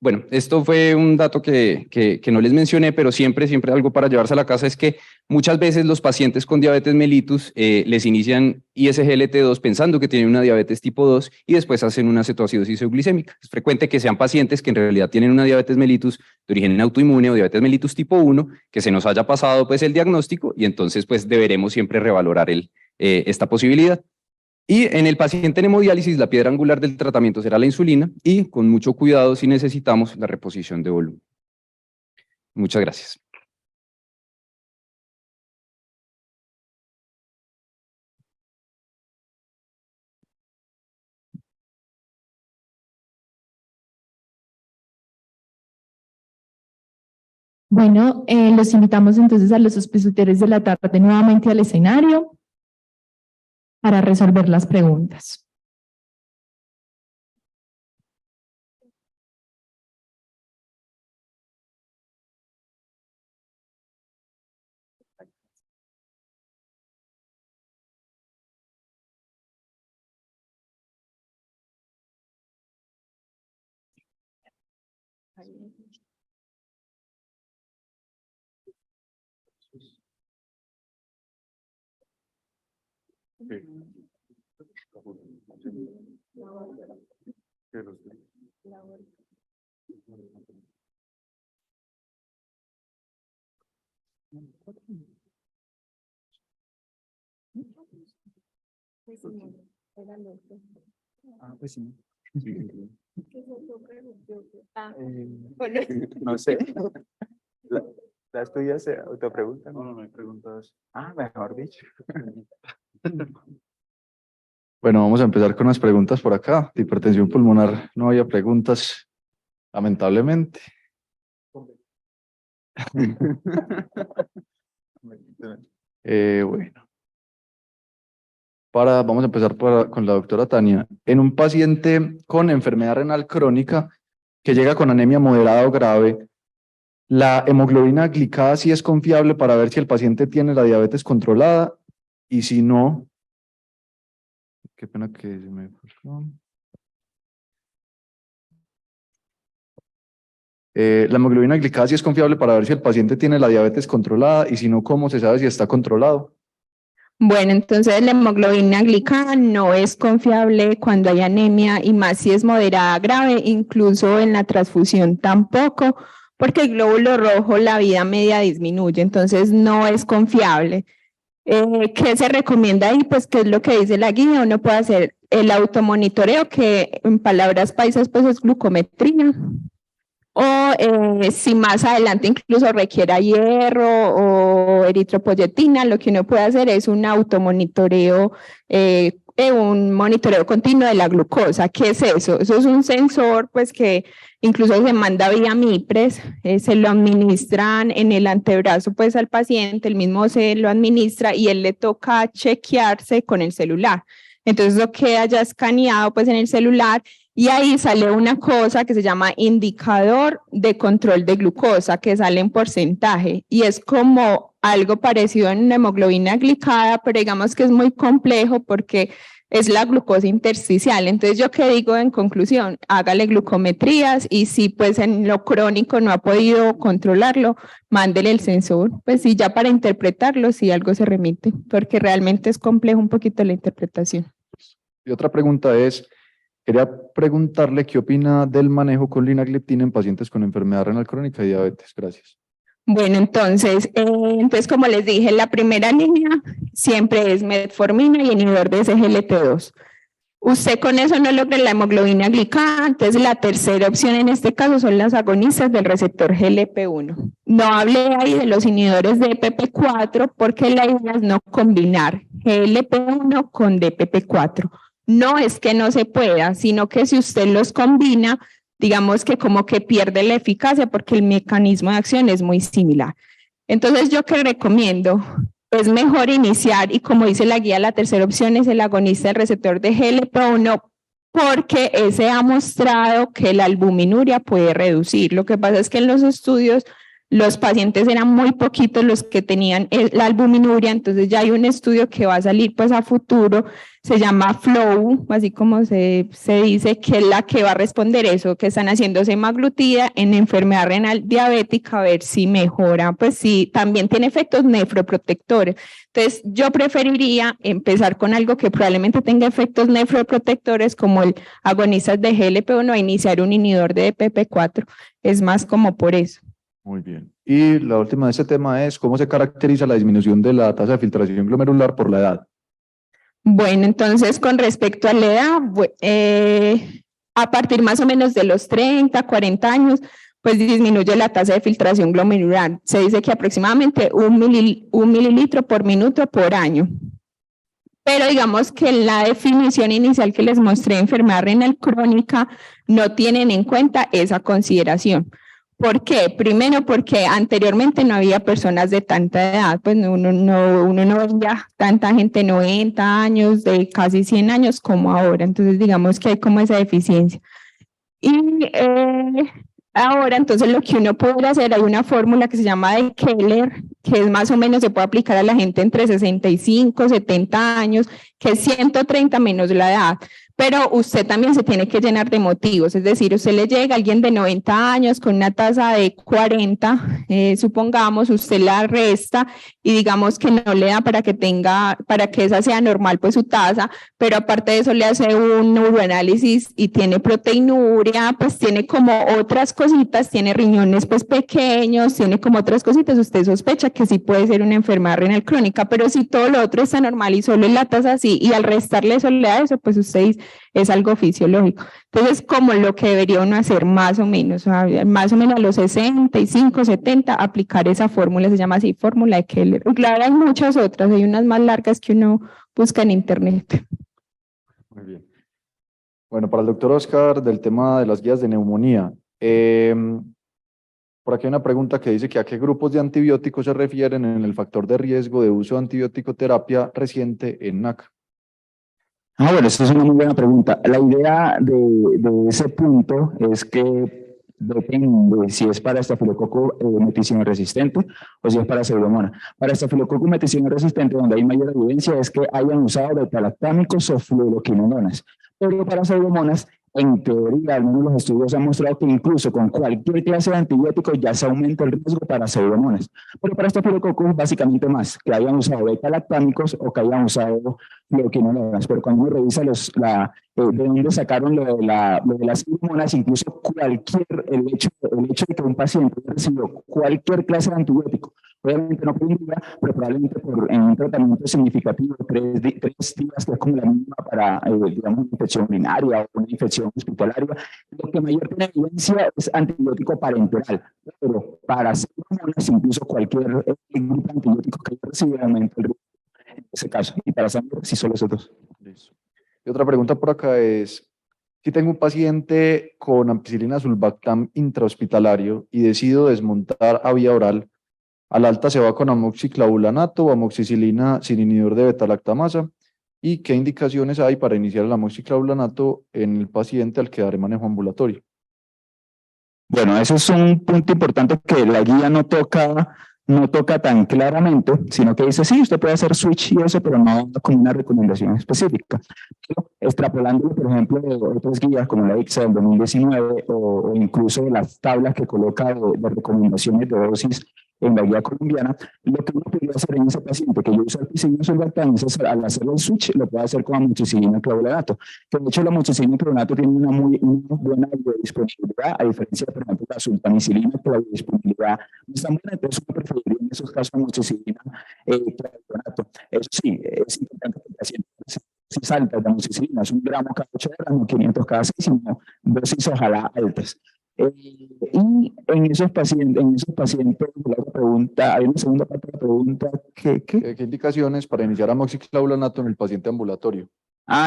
bueno, esto fue un dato que no les mencioné, pero siempre algo para llevarse a la casa es que muchas veces los pacientes con diabetes mellitus les inician ISGLT2 pensando que tienen una diabetes tipo 2 y después hacen una cetoacidosis euglicémica. Es frecuente que sean pacientes que en realidad tienen una diabetes mellitus de origen autoinmune o diabetes mellitus tipo 1, que se nos haya pasado pues el diagnóstico, y entonces pues deberemos siempre revalorar esta posibilidad. Y en el paciente en hemodiálisis, la piedra angular del tratamiento será la insulina, y con mucho cuidado si necesitamos la reposición de volumen. Muchas gracias. Bueno, los invitamos entonces a los expositores de la tarde nuevamente al escenario para resolver las preguntas. Pues sí. No sé. Las tuyas se autopreguntan. No, me preguntas. Mejor dicho. Bueno, vamos a empezar con unas preguntas por acá. De hipertensión pulmonar no había preguntas, lamentablemente. Bueno. Vamos a empezar con la doctora Tania. En un paciente con enfermedad renal crónica que llega con anemia moderada o grave, ¿la hemoglobina glicada sí es confiable para ver si el paciente tiene la diabetes controlada? Y si no, qué pena que se me pasó. La hemoglobina glicada sí es confiable para ver si el paciente tiene la diabetes controlada, y si no, ¿cómo se sabe si está controlado? Bueno, entonces la hemoglobina glicada no es confiable cuando hay anemia, y más si es moderada grave, incluso en la transfusión tampoco, porque el glóbulo rojo, la vida media disminuye, entonces no es confiable. ¿Qué se recomienda ahí? Pues qué es lo que dice la guía. Uno puede hacer el automonitoreo, que en palabras paisas pues es glucometría. o si más adelante incluso requiera hierro o eritropoyetina, lo que uno puede hacer es un automonitoreo, un monitoreo continuo de la glucosa. ¿Qué es eso? Eso es un sensor pues que incluso se manda vía MIPRES, se lo administran en el antebrazo pues al paciente, el mismo se lo administra y él le toca chequearse con el celular. Entonces lo queda ya escaneado pues en el celular y ahí sale una cosa que se llama indicador de control de glucosa, que sale en porcentaje y es como algo parecido en una hemoglobina glicada, pero digamos que es muy complejo porque es la glucosa intersticial. Entonces, ¿yo qué digo en conclusión? Hágale glucometrías y si pues en lo crónico no ha podido controlarlo, mándele el sensor. Pues sí, ya para interpretarlo, si algo se remite, porque realmente es complejo un poquito la interpretación. Y otra pregunta es, quería preguntarle qué opina del manejo con linagliptina en pacientes con enfermedad renal crónica y diabetes. Gracias. Bueno, entonces como les dije, la primera línea siempre es metformina y inhibidor de SGLT2. Usted con eso no logra la hemoglobina glicada, entonces la tercera opción en este caso son las agonistas del receptor GLP-1. No hablé ahí de los inhibidores de DPP-4 porque la idea es no combinar GLP-1 con DPP-4. No es que no se pueda, sino que si usted los combina, digamos que como que pierde la eficacia porque el mecanismo de acción es muy similar. Entonces, ¿yo qué recomiendo? Es mejor iniciar, y como dice la guía, la tercera opción es el agonista del receptor de GLP-1 porque ese ha mostrado que la albuminuria puede reducir. Lo que pasa es que en los estudios los pacientes eran muy poquitos los que tenían la albuminuria, entonces ya hay un estudio que va a salir pues a futuro, se llama FLOW, así como se dice, que es la que va a responder eso, que están haciendo semaglutida en enfermedad renal diabética, a ver si mejora, pues sí, también tiene efectos nefroprotectores. Entonces yo preferiría empezar con algo que probablemente tenga efectos nefroprotectores como el agonista de GLP-1 a iniciar un inhibidor de DPP-4, es más como por eso. Muy bien. Y la última de este tema es, ¿cómo se caracteriza la disminución de la tasa de filtración glomerular por la edad? Bueno, entonces con respecto a la edad, a partir más o menos de los 30, 40 años, pues disminuye la tasa de filtración glomerular. Se dice que aproximadamente un mililitro por minuto por año. Pero digamos que la definición inicial que les mostré de enfermedad renal crónica no tienen en cuenta esa consideración. ¿Por qué? Primero porque anteriormente no había personas de tanta edad, pues uno no veía tanta gente, 90 años, de casi 100 años como ahora, entonces digamos que hay como esa deficiencia. Y ahora entonces lo que uno puede hacer, hay una fórmula que se llama de Keller, que es más o menos, se puede aplicar a la gente entre 65, 70 años, que es 130 menos la edad. Pero usted también se tiene que llenar de motivos, es decir, usted le llega a alguien de 90 años con una tasa de 40, supongamos, usted la resta y digamos que no le da para que esa sea normal pues su tasa, pero aparte de eso le hace un neuroanálisis y tiene proteinuria, pues tiene como otras cositas, tiene riñones pues pequeños, tiene como otras cositas, usted sospecha que sí puede ser una enfermedad renal crónica, pero si todo lo otro está normal y solo la tasa así y al restarle eso le da eso, pues usted dice, es algo fisiológico. Entonces, como lo que debería uno hacer más o menos a los 65, 70, aplicar esa fórmula, se llama así, fórmula de Keller. Claro, hay muchas otras, hay unas más largas que uno busca en internet. Muy bien. Bueno, para el doctor Oscar, del tema de las guías de neumonía, por aquí hay una pregunta que dice que a qué grupos de antibióticos se refieren en el factor de riesgo de uso de antibiótico terapia reciente en NAC. Bueno, esa es una muy buena pregunta. La idea de ese punto es que depende si es para estafilococo meticino resistente o si es para pseudomonas. Para estafilococo meticino resistente, donde hay mayor evidencia, es que hayan usado beta-lactámicos o fluoroquinolonas. Pero para pseudomonas, en teoría, algunos de los estudios han mostrado que incluso con cualquier clase de antibióticos ya se aumenta el riesgo para pseudomonas. Pero para estafilococcus, básicamente más, que hayan usado beta-lactámicos o que hayan usado fluoroquinolonas. Pero cuando uno revisa de dónde sacaron lo de las pseudomonas, incluso el hecho de que un paciente haya recibido cualquier clase de antibiótico Obviamente no por un día, pero probablemente en un tratamiento significativo, 3 días, que es como la mínima para, digamos, una infección urinaria o una infección hospitalaria. Lo que mayor tiene evidencia es antibiótico parenteral, pero para pseudomonas, incluso cualquier grupo de antibióticos que haya recibido aumenta el riesgo en ese caso. Y para sangre, sí, solo esos 2. Listo. Y otra pregunta por acá es, si tengo un paciente con ampicilina sulbactam intrahospitalario y decido desmontar a vía oral, al alta se va con amoxiclavulanato o amoxicilina sin inhibidor de beta-lactamasa, ¿y qué indicaciones hay para iniciar el amoxiclavulanato en el paciente al que daré manejo ambulatorio? Bueno, ese es un punto importante que la guía no toca tan claramente, sino que dice, sí, usted puede hacer switch y eso, pero no con una recomendación específica. Pero extrapolándolo, por ejemplo, de otras guías como la ICSA del 2019 o incluso de las tablas que coloca de recomendaciones de dosis en la guía colombiana, lo que uno podría hacer en ese paciente que yo uso ampicilina sulbactam es al hacer el switch lo puede hacer con amoxicilina clavulanato, que de hecho la amoxicilina clavulanato tiene una buena biodisponibilidad, a diferencia de, por ejemplo, la sultamicilina, que la biodisponibilidad no es tan buena, entonces uno preferiría en esos casos amoxicilina clavulanato. Eso sí, es importante que el paciente si salta de amoxicilina, es 1 gramo cada 8 horas, no 500 cada 6, sino dosis ojalá altas. Y en esos pacientes, la otra pregunta, hay una segunda parte de la pregunta, ¿Qué indicaciones para iniciar amoxiclavulanato en el paciente ambulatorio?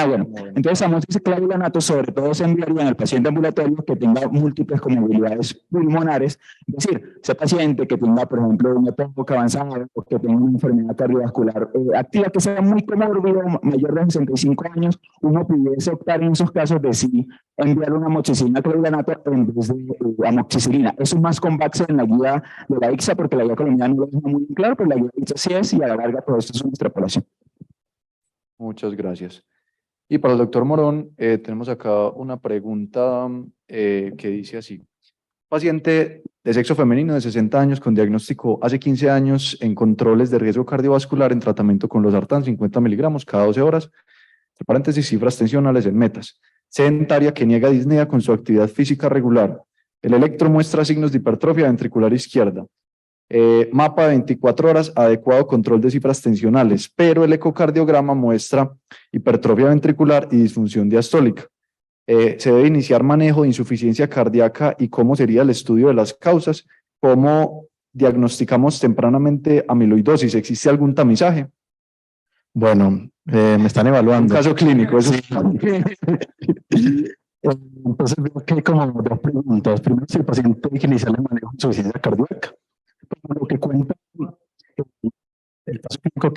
Bueno, entonces amoxiclavulanato sobre todo se enviaría en el paciente ambulatorio que tenga múltiples comorbilidades pulmonares, es decir, ese paciente que tenga, por ejemplo, una EPOC avanzada o que tenga una enfermedad cardiovascular activa que sea muy comórbido, mayor de 65 años, uno pudiese optar en esos casos de sí enviar una amoxicilina clavulanato en vez de amoxicilina. Eso es más convexo en la guía de la ICSA porque la guía colombiana no lo deja muy claro, pero la guía de ICSA sí es, y a la larga todo esto es una extrapolación. Muchas gracias. Y para el doctor Morón, tenemos acá una pregunta que dice así. Paciente de sexo femenino de 60 años con diagnóstico hace 15 años en controles de riesgo cardiovascular en tratamiento con losartán 50 miligramos cada 12 horas, entre paréntesis cifras tensionales en metas. Sedentaria que niega disnea con su actividad física regular. El electro muestra signos de hipertrofia ventricular izquierda. Mapa de 24 horas, adecuado control de cifras tensionales, pero el ecocardiograma muestra hipertrofia ventricular y disfunción diastólica. Se debe iniciar manejo de insuficiencia cardíaca y cómo sería el estudio de las causas, cómo diagnosticamos tempranamente amiloidosis, ¿existe algún tamizaje? Bueno, me están evaluando. Un caso clínico, eso Sí. Entonces veo que hay como 2 preguntas. Primero, si el paciente hay que iniciar el manejo de insuficiencia cardíaca. Pero lo que cuenta el caso clínico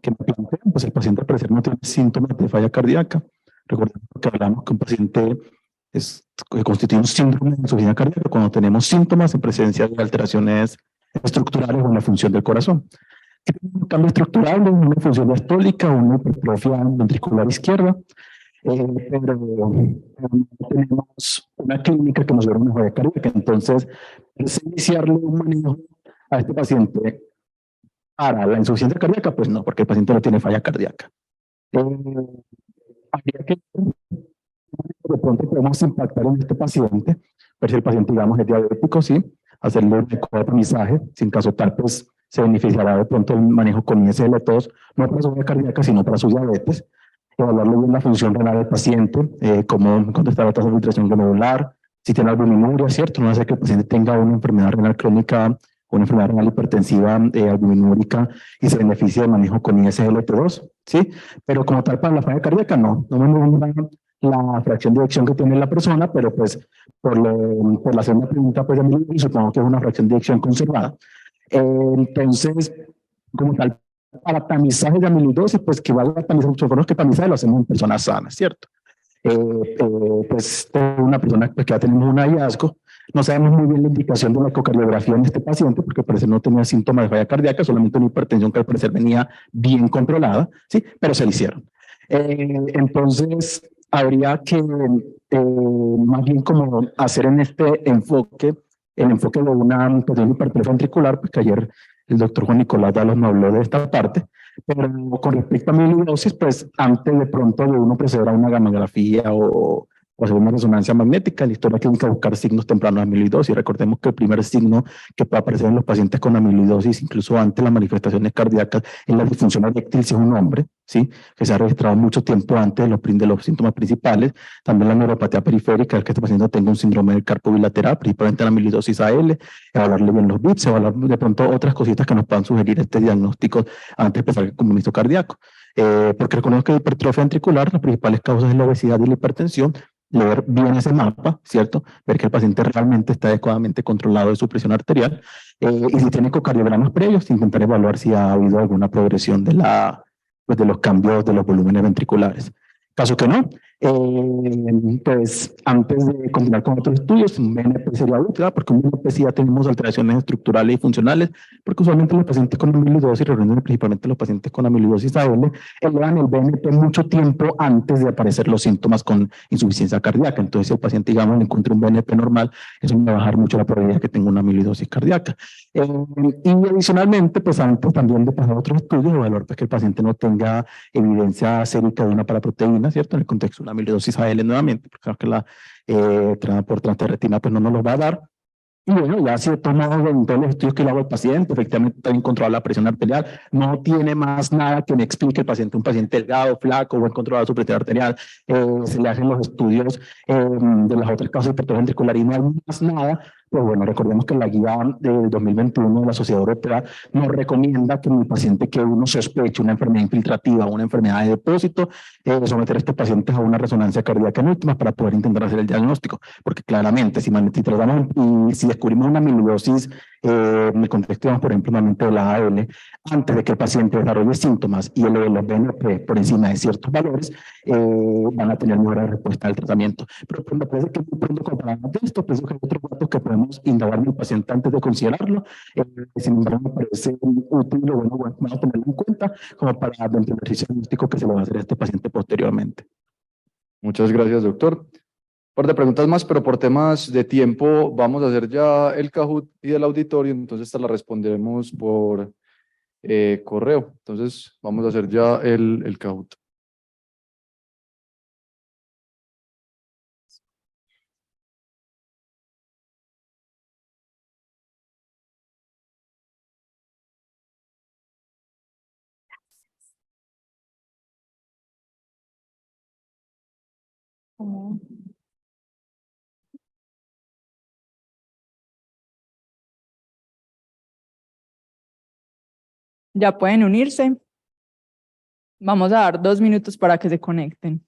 que me plantean, pues el paciente al parecer no tiene síntomas de falla cardíaca. Recordemos que hablamos que un paciente que constituye un síndrome de insuficiencia cardíaca cuando tenemos síntomas en presencia de alteraciones estructurales o en la función del corazón. Un cambio estructural, una función diastólica, una hipertrofia ventricular izquierda, pero no tenemos una clínica que nos dé una falla cardíaca. Entonces, es iniciarle un manejo a este paciente para la insuficiencia cardíaca, pues no, porque el paciente no tiene falla cardíaca. Habría que de pronto podemos impactar en este paciente, ver si el paciente, digamos, es diabético, sí, hacerle un ecotamizaje, si en caso tal, pues se beneficiará de pronto el manejo con ISL-2, no para su falla cardíaca, sino para su diabetes, evaluarle bien la función renal del paciente, cómo contestar la tasa de filtración glomerular, si tiene albuminuria, ¿cierto? No hace que el paciente tenga una enfermedad renal crónica, una enfermedad renal hipertensiva albuminúrica y se beneficia del manejo con ISL-2, ¿sí? Pero como tal para la falla cardíaca no me muestra la fracción de eyección que tiene la persona, pero pues por la segunda pregunta pues de supongo que es una fracción de eyección conservada. Entonces, como tal, para tamizaje de amiloidosis, pues que vale a tamizaje, suponemos que tamizaje lo hacemos en personas sanas, ¿cierto? Pues una persona pues, que ya tenemos un hallazgo, no sabemos muy bien la indicación de la ecocardiografía en este paciente, porque al parecer no tenía síntomas de falla cardíaca, solamente una hipertensión que al parecer venía bien controlada, ¿sí? Pero se le hicieron. Entonces, habría que más bien como hacer en este enfoque, el enfoque de una hipertrofia ventricular, porque ayer el doctor Juan Nicolás Dalos nos habló de esta parte, pero con respecto a amiloidosis, pues antes de pronto de uno proceder a una gamografía o o hacer una resonancia magnética. En la historia clínica buscar signos tempranos de amiloidosis. Recordemos que el primer signo que puede aparecer en los pacientes con amiloidosis, incluso antes de las manifestaciones cardíacas, es la disfunción eréctil si es un hombre, ¿sí? Que se ha registrado mucho tiempo antes de los síntomas principales. También la neuropatía periférica, el que este paciente tenga un síndrome del carpo bilateral, principalmente la amiloidosis AL, evaluarle bien los bits, evaluar de pronto otras cositas que nos puedan sugerir este diagnóstico antes de empezar el compromiso cardíaco. Porque reconozco que la hipertrofia ventricular, las principales causas es la obesidad y la hipertensión, leer bien ese mapa, ¿cierto? Ver que el paciente realmente está adecuadamente controlado de su presión arterial, y si tiene ecocardiogramas previos, intentar evaluar si ha habido alguna progresión de de los cambios de los volúmenes ventriculares. Caso que no, pues antes de continuar con otros estudios, un BNP sería útil, porque un BNP sí ya tenemos alteraciones estructurales y funcionales, porque usualmente los pacientes con amiloidosis, principalmente los pacientes con amiloidosis AL, elevan el BNP mucho tiempo antes de aparecer los síntomas con insuficiencia cardíaca. Entonces, si el paciente, digamos, encuentra un BNP normal, eso me va a bajar mucho la probabilidad de que tenga una amiloidosis cardíaca. Y adicionalmente, pues antes también de pasar a otros estudios, evaluar pues, que el paciente no tenga evidencia sérica de una paraproteína, ¿cierto? En el contexto de una amiloidosis AL nuevamente, porque sabemos que la por transferretina pues no nos lo va a dar. Y bueno, ya si de todos modos, en todos los estudios que le hago al paciente, efectivamente está bien controlada la presión arterial, no tiene más nada que me explique el paciente, un paciente delgado, flaco, buen controlado su presión arterial, se le hacen los estudios de las otras causas de hipertrofia ventricular y no hay más nada. Pues bueno, recordemos que la guía del 2021 de la Sociedad Europea nos recomienda que en el paciente que uno sospeche una enfermedad infiltrativa o una enfermedad de depósito, someter a este paciente a una resonancia cardíaca en últimas para poder intentar hacer el diagnóstico, porque claramente si tratamos y si descubrimos una amiloidosis en el contexto, por ejemplo, de la AL, antes de que el paciente desarrolle síntomas y eleve los BNP por encima de ciertos valores, van a tener mejor respuesta al tratamiento. Pero pues, me parece que muy pronto comparamos de esto, pienso que hay otros datos que podemos indagar en el paciente antes de considerarlo. Sin embargo, me parece útil o bueno, vamos a tenerlo en cuenta como para dentro del ejercicio diagnóstico que se le va a hacer a este paciente posteriormente. Muchas gracias, doctor. Un par de preguntas más, pero por temas de tiempo vamos a hacer ya el Kahoot y del auditorio, entonces esta la responderemos por correo. Entonces vamos a hacer ya el Kahoot. Ya pueden unirse. Vamos a dar 2 minutos para que se conecten.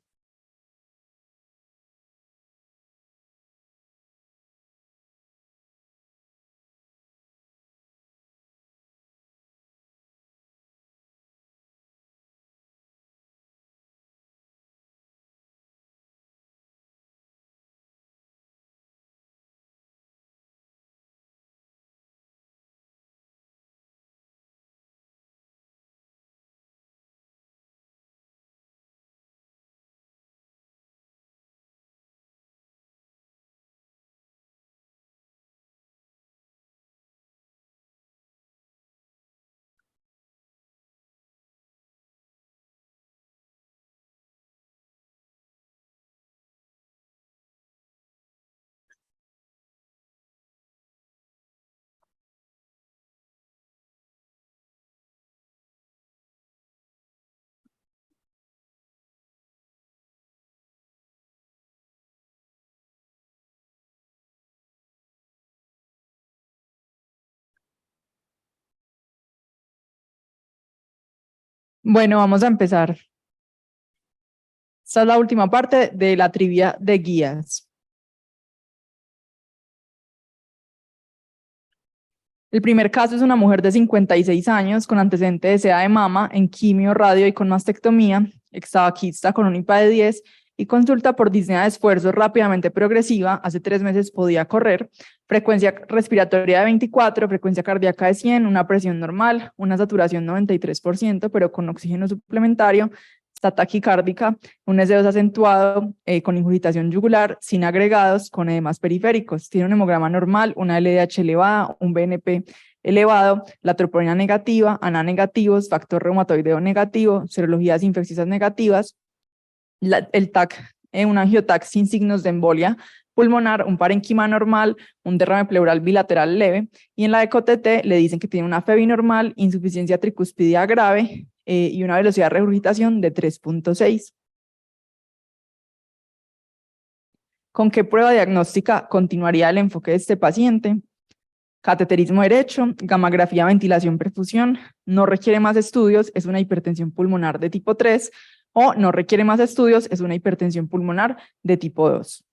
Bueno, vamos a empezar. Esta es la última parte de la trivia de guías. El primer caso es una mujer de 56 años con antecedente de SEA de mama en quimio, radio y con mastectomía, extabaquista con un IPA de 10 y consulta por disnea de esfuerzo rápidamente progresiva. Hace 3 meses podía correr, frecuencia respiratoria de 24, frecuencia cardíaca de 100, una presión normal, una saturación 93%, pero con oxígeno suplementario, está taquicárdica, un S2 acentuado con ingurgitación yugular, sin agregados, con edemas periféricos. Tiene un hemograma normal, una LDH elevada, un BNP elevado, la troponina negativa, ANA negativos, factor reumatoideo negativo, serologías infecciosas negativas. El TAC un angiotac sin signos de embolia pulmonar, un parénquima normal, un derrame pleural bilateral leve, y en la ECO-TT le dicen que tiene una FEBI normal, insuficiencia tricuspidia grave y una velocidad de regurgitación de 3.6. ¿Con qué prueba diagnóstica continuaría el enfoque de este paciente? Cateterismo derecho, gammagrafía, ventilación, perfusión, no requiere más estudios, es una hipertensión pulmonar de tipo 3, o no requiere más estudios, es una hipertensión pulmonar de tipo 2.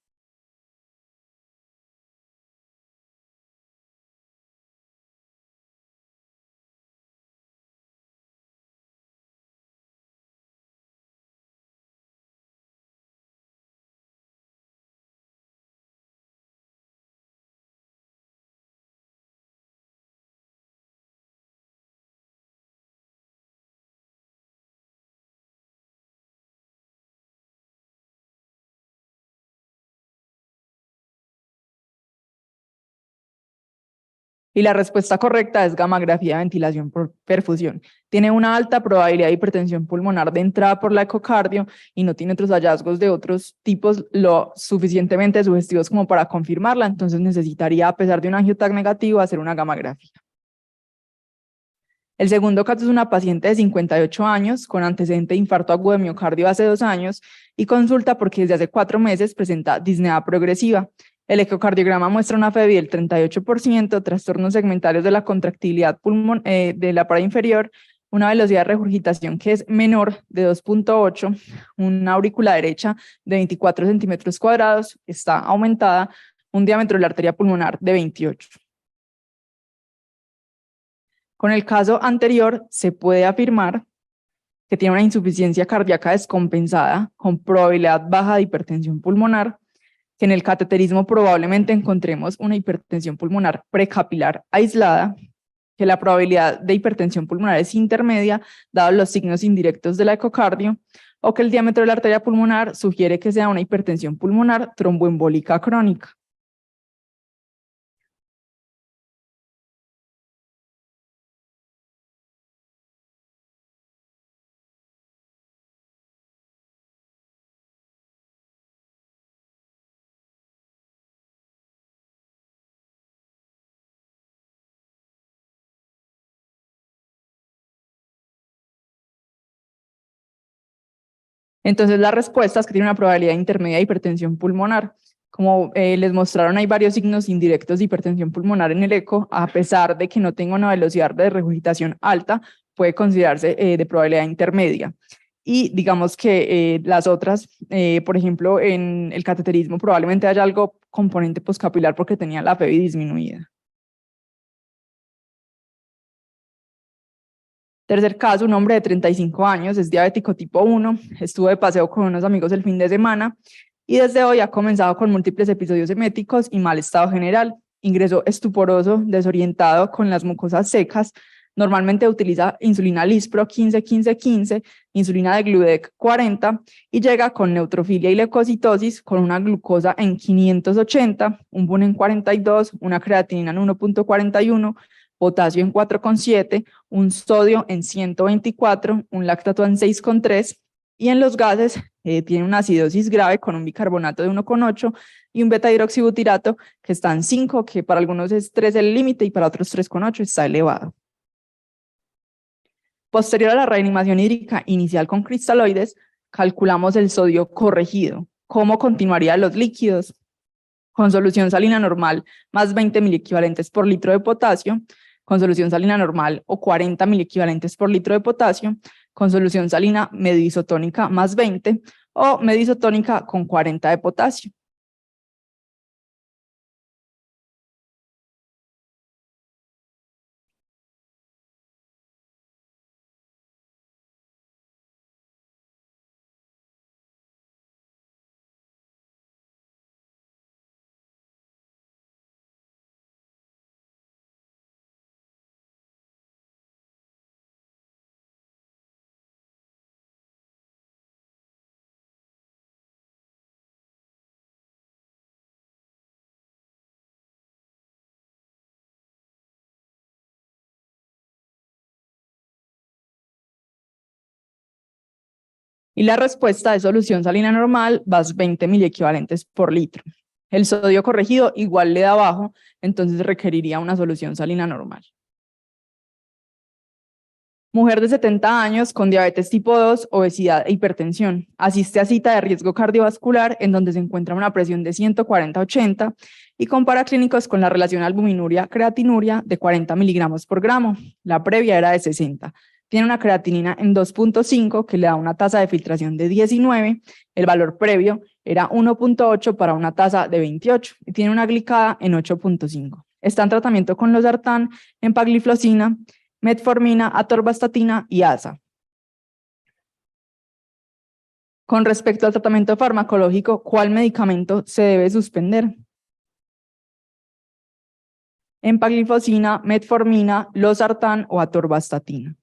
Y la respuesta correcta es gammagrafía, ventilación por perfusión. Tiene una alta probabilidad de hipertensión pulmonar de entrada por la ecocardio y no tiene otros hallazgos de otros tipos lo suficientemente sugestivos como para confirmarla, entonces necesitaría, a pesar de un angiotac negativo, hacer una gammagrafía. El segundo caso es una paciente de 58 años con antecedente de infarto agudo de miocardio hace 2 años y consulta porque desde hace 4 meses presenta disnea progresiva. El ecocardiograma muestra una FEBI del 38%, trastornos segmentarios de la contractilidad de la pared inferior, una velocidad de regurgitación que es menor de 2.8, una aurícula derecha de 24 centímetros cuadrados, está aumentada, un diámetro de la arteria pulmonar de 28. Con el caso anterior se puede afirmar que tiene una insuficiencia cardíaca descompensada con probabilidad baja de hipertensión pulmonar, que en el cateterismo probablemente encontremos una hipertensión pulmonar precapilar aislada, que la probabilidad de hipertensión pulmonar es intermedia, dados los signos indirectos de la ecocardio, o que el diámetro de la arteria pulmonar sugiere que sea una hipertensión pulmonar tromboembólica crónica. Entonces la respuesta es que tiene una probabilidad intermedia de hipertensión pulmonar. Como les mostraron, hay varios signos indirectos de hipertensión pulmonar en el eco, a pesar de que no tenga una velocidad de regurgitación alta, puede considerarse de probabilidad intermedia. Y digamos que las otras, por ejemplo, en el cateterismo probablemente haya algo componente poscapilar porque tenía la FEBI disminuida. Tercer caso, un hombre de 35 años, es diabético tipo 1, estuvo de paseo con unos amigos el fin de semana y desde hoy ha comenzado con múltiples episodios eméticos y mal estado general. Ingresó estuporoso, desorientado, con las mucosas secas. Normalmente utiliza insulina Lispro 15-15-15, insulina de Gludec 40 y llega con neutrofilia y leucocitosis con una glucosa en 580, un BUN en 42, una creatinina en 1.41, potasio en 4.7, un sodio en 124, un lactato en 6.3 y en los gases tiene una acidosis grave con un bicarbonato de 1.8 y un beta-hidroxibutirato que está en 5, que para algunos es 3 el límite y para otros 3.8 está elevado. Posterior a la reanimación hídrica inicial con cristaloides, calculamos el sodio corregido. ¿Cómo continuarían los líquidos? Con solución salina normal más 20 miliequivalentes por litro de potasio, con solución salina normal o 40 miliequivalentes por litro de potasio, con solución salina medio isotónica más 20 o medio isotónica con 40 de potasio. Y la respuesta es solución salina normal más 20 miliequivalentes por litro. El sodio corregido igual le da bajo, entonces requeriría una solución salina normal. Mujer de 70 años con diabetes tipo 2, obesidad e hipertensión. Asiste a cita de riesgo cardiovascular en donde se encuentra una presión de 140/80 y compara clínicos con la relación albuminuria-creatinuria de 40 miligramos por gramo. La previa era de 60. Tiene una creatinina en 2.5 que le da una tasa de filtración de 19. El valor previo era 1.8 para una tasa de 28 y tiene una glicada en 8.5. Está en tratamiento con losartán, empagliflozina, metformina, atorvastatina y ASA. Con respecto al tratamiento farmacológico, ¿cuál medicamento se debe suspender? Empagliflozina, metformina, losartán o atorvastatina.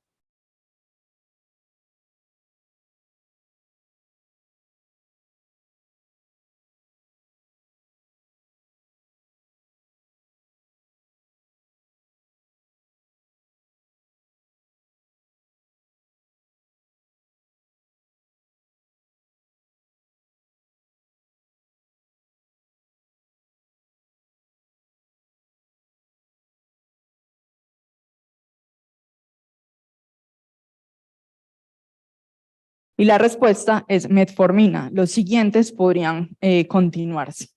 Y la respuesta es metformina. Los siguientes podrían continuarse.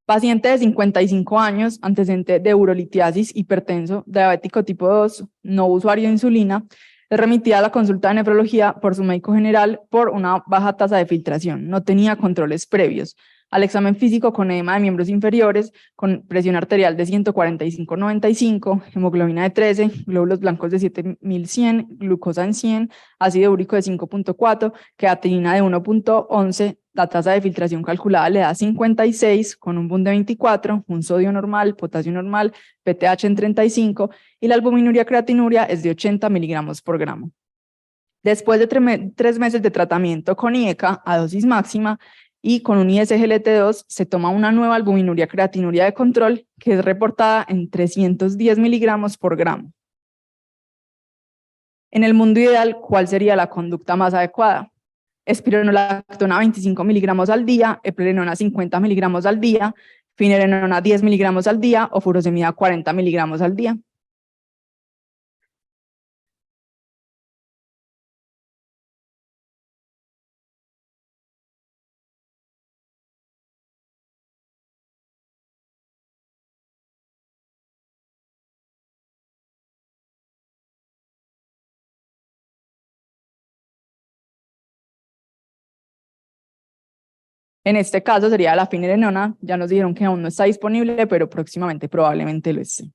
Paciente de 55 años, antecedente de urolitiasis, hipertenso, diabético tipo 2, no usuario de insulina, es remitida a la consulta de nefrología por su médico general por una baja tasa de filtración. No tenía controles previos. Al examen físico con edema de miembros inferiores, con presión arterial de 145/95, hemoglobina de 13, glóbulos blancos de 7100, glucosa en 100, ácido úrico de 5.4, creatinina de 1.11, la tasa de filtración calculada le da 56 con un BUN de 24, un sodio normal, potasio normal, PTH en 35 y la albuminuria creatinuria es de 80 miligramos por gramo. Después de 3 meses de tratamiento con IECA a dosis máxima y con un ISGLT2 se toma una nueva albuminuria creatinuria de control que es reportada en 310 miligramos por gramo. En el mundo ideal, ¿cuál sería la conducta más adecuada? Espironolactona 25 miligramos al día, eplerenona 50 miligramos al día, finerenona 10 miligramos al día o furosemida 40 miligramos al día. En este caso sería la finerenona, ya nos dijeron que aún no está disponible, pero próximamente probablemente lo esté.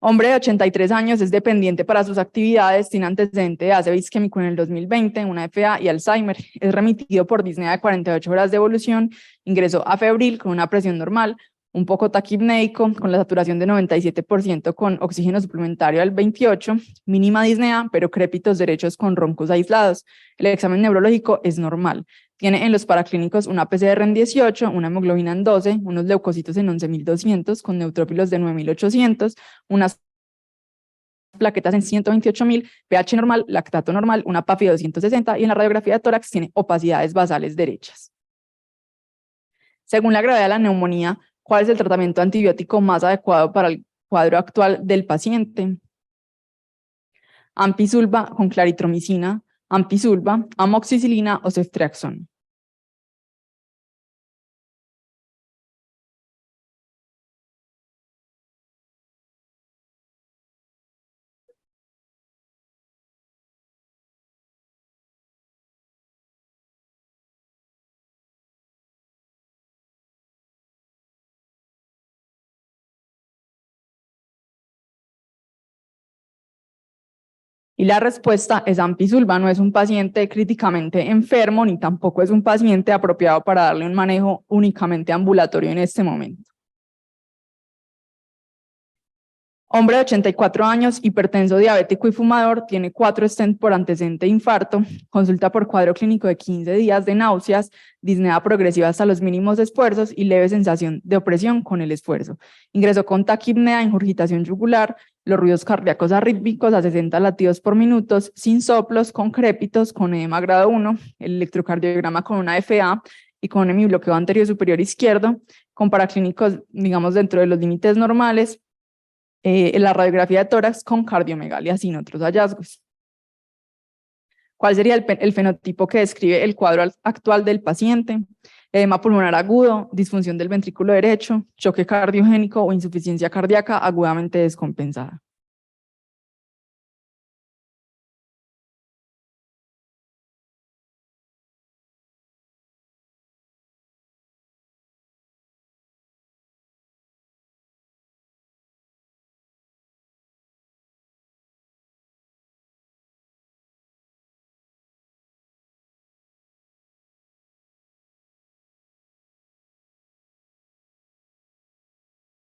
Hombre de 83 años, es dependiente para sus actividades, tiene antecedente de ácido isquémico en el 2020, una FA y Alzheimer, es remitido por disnea de 48 horas de evolución, ingresó a febril con una presión normal, un poco taquipneico, con la saturación de 97% con oxígeno suplementario al 28, mínima disnea, pero crépitos derechos con roncos aislados. El examen neurológico es normal. Tiene en los paraclínicos una PCR en 18, una hemoglobina en 12, unos leucocitos en 11.200, con neutrófilos de 9.800, unas plaquetas en 128.000, pH normal, lactato normal, una PAFI de 260 y en la radiografía de tórax tiene opacidades basales derechas. Según la gravedad de la neumonía, ¿cuál es el tratamiento antibiótico más adecuado para el cuadro actual del paciente? Ampicilva con claritromicina, ampicilva, amoxicilina o ceftriaxona. Y la respuesta es ampicilva, no es un paciente críticamente enfermo ni tampoco es un paciente apropiado para darle un manejo únicamente ambulatorio en este momento. Hombre de 84 años, hipertenso, diabético y fumador, tiene 4 stents por antecedente de infarto, consulta por cuadro clínico de 15 días de náuseas, disnea progresiva hasta los mínimos esfuerzos y leve sensación de opresión con el esfuerzo. Ingresó con taquipnea, ingurgitación yugular, los ruidos cardíacos arrítmicos a 60 latidos por minuto, sin soplos, con crépitos, con edema grado 1, el electrocardiograma con una FA y con un hemibloqueo anterior superior izquierdo, con paraclínicos, digamos, dentro de los límites normales, la radiografía de tórax con cardiomegalia sin otros hallazgos. ¿Cuál sería el fenotipo que describe el cuadro actual del paciente? Edema pulmonar agudo, disfunción del ventrículo derecho, choque cardiogénico o insuficiencia cardíaca agudamente descompensada.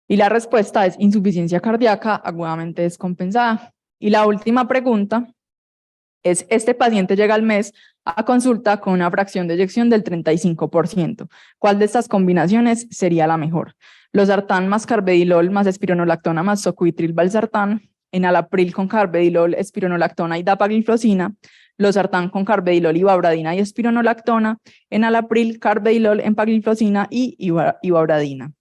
Y la respuesta es insuficiencia cardíaca agudamente descompensada. Y la última pregunta es, este paciente llega al mes a consulta con una fracción de eyección del 35%. ¿Cuál de estas combinaciones sería la mejor? Losartán más carvedilol más espironolactona más soquitril valsartán, enalapril con carvedilol, espironolactona y dapagliflozina, losartán con carvedilol, ibabradina y espironolactona, enalapril, carvedilol, empagliflozina y ibabradina.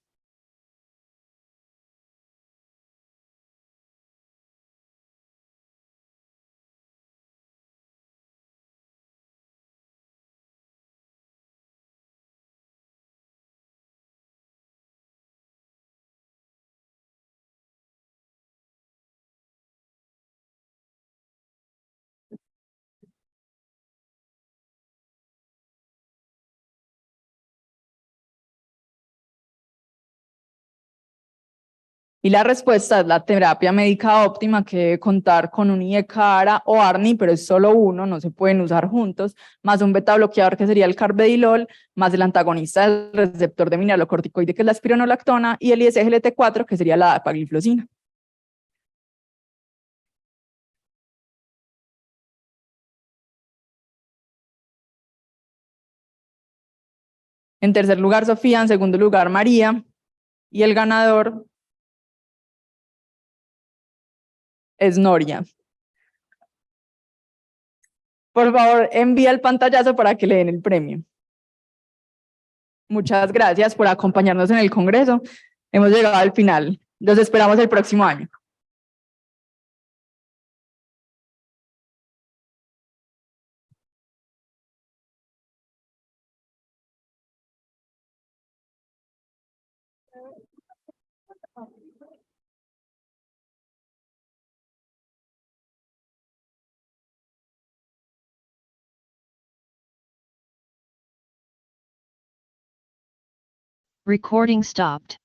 Y la respuesta es la terapia médica óptima, que debe contar con un IECARA o ARNI, pero es solo uno, no se pueden usar juntos, más un beta bloqueador que sería el carvedilol, más el antagonista del receptor de mineralocorticoide que es la espironolactona y el ISGLT4 que sería la dapagliflozina. En tercer lugar, Sofía. En segundo lugar, María. Y el ganador es Noria. Por favor, envía el pantallazo para que le den el premio. Muchas gracias por acompañarnos en el Congreso. Hemos llegado al final. Los esperamos el próximo año. Recording stopped.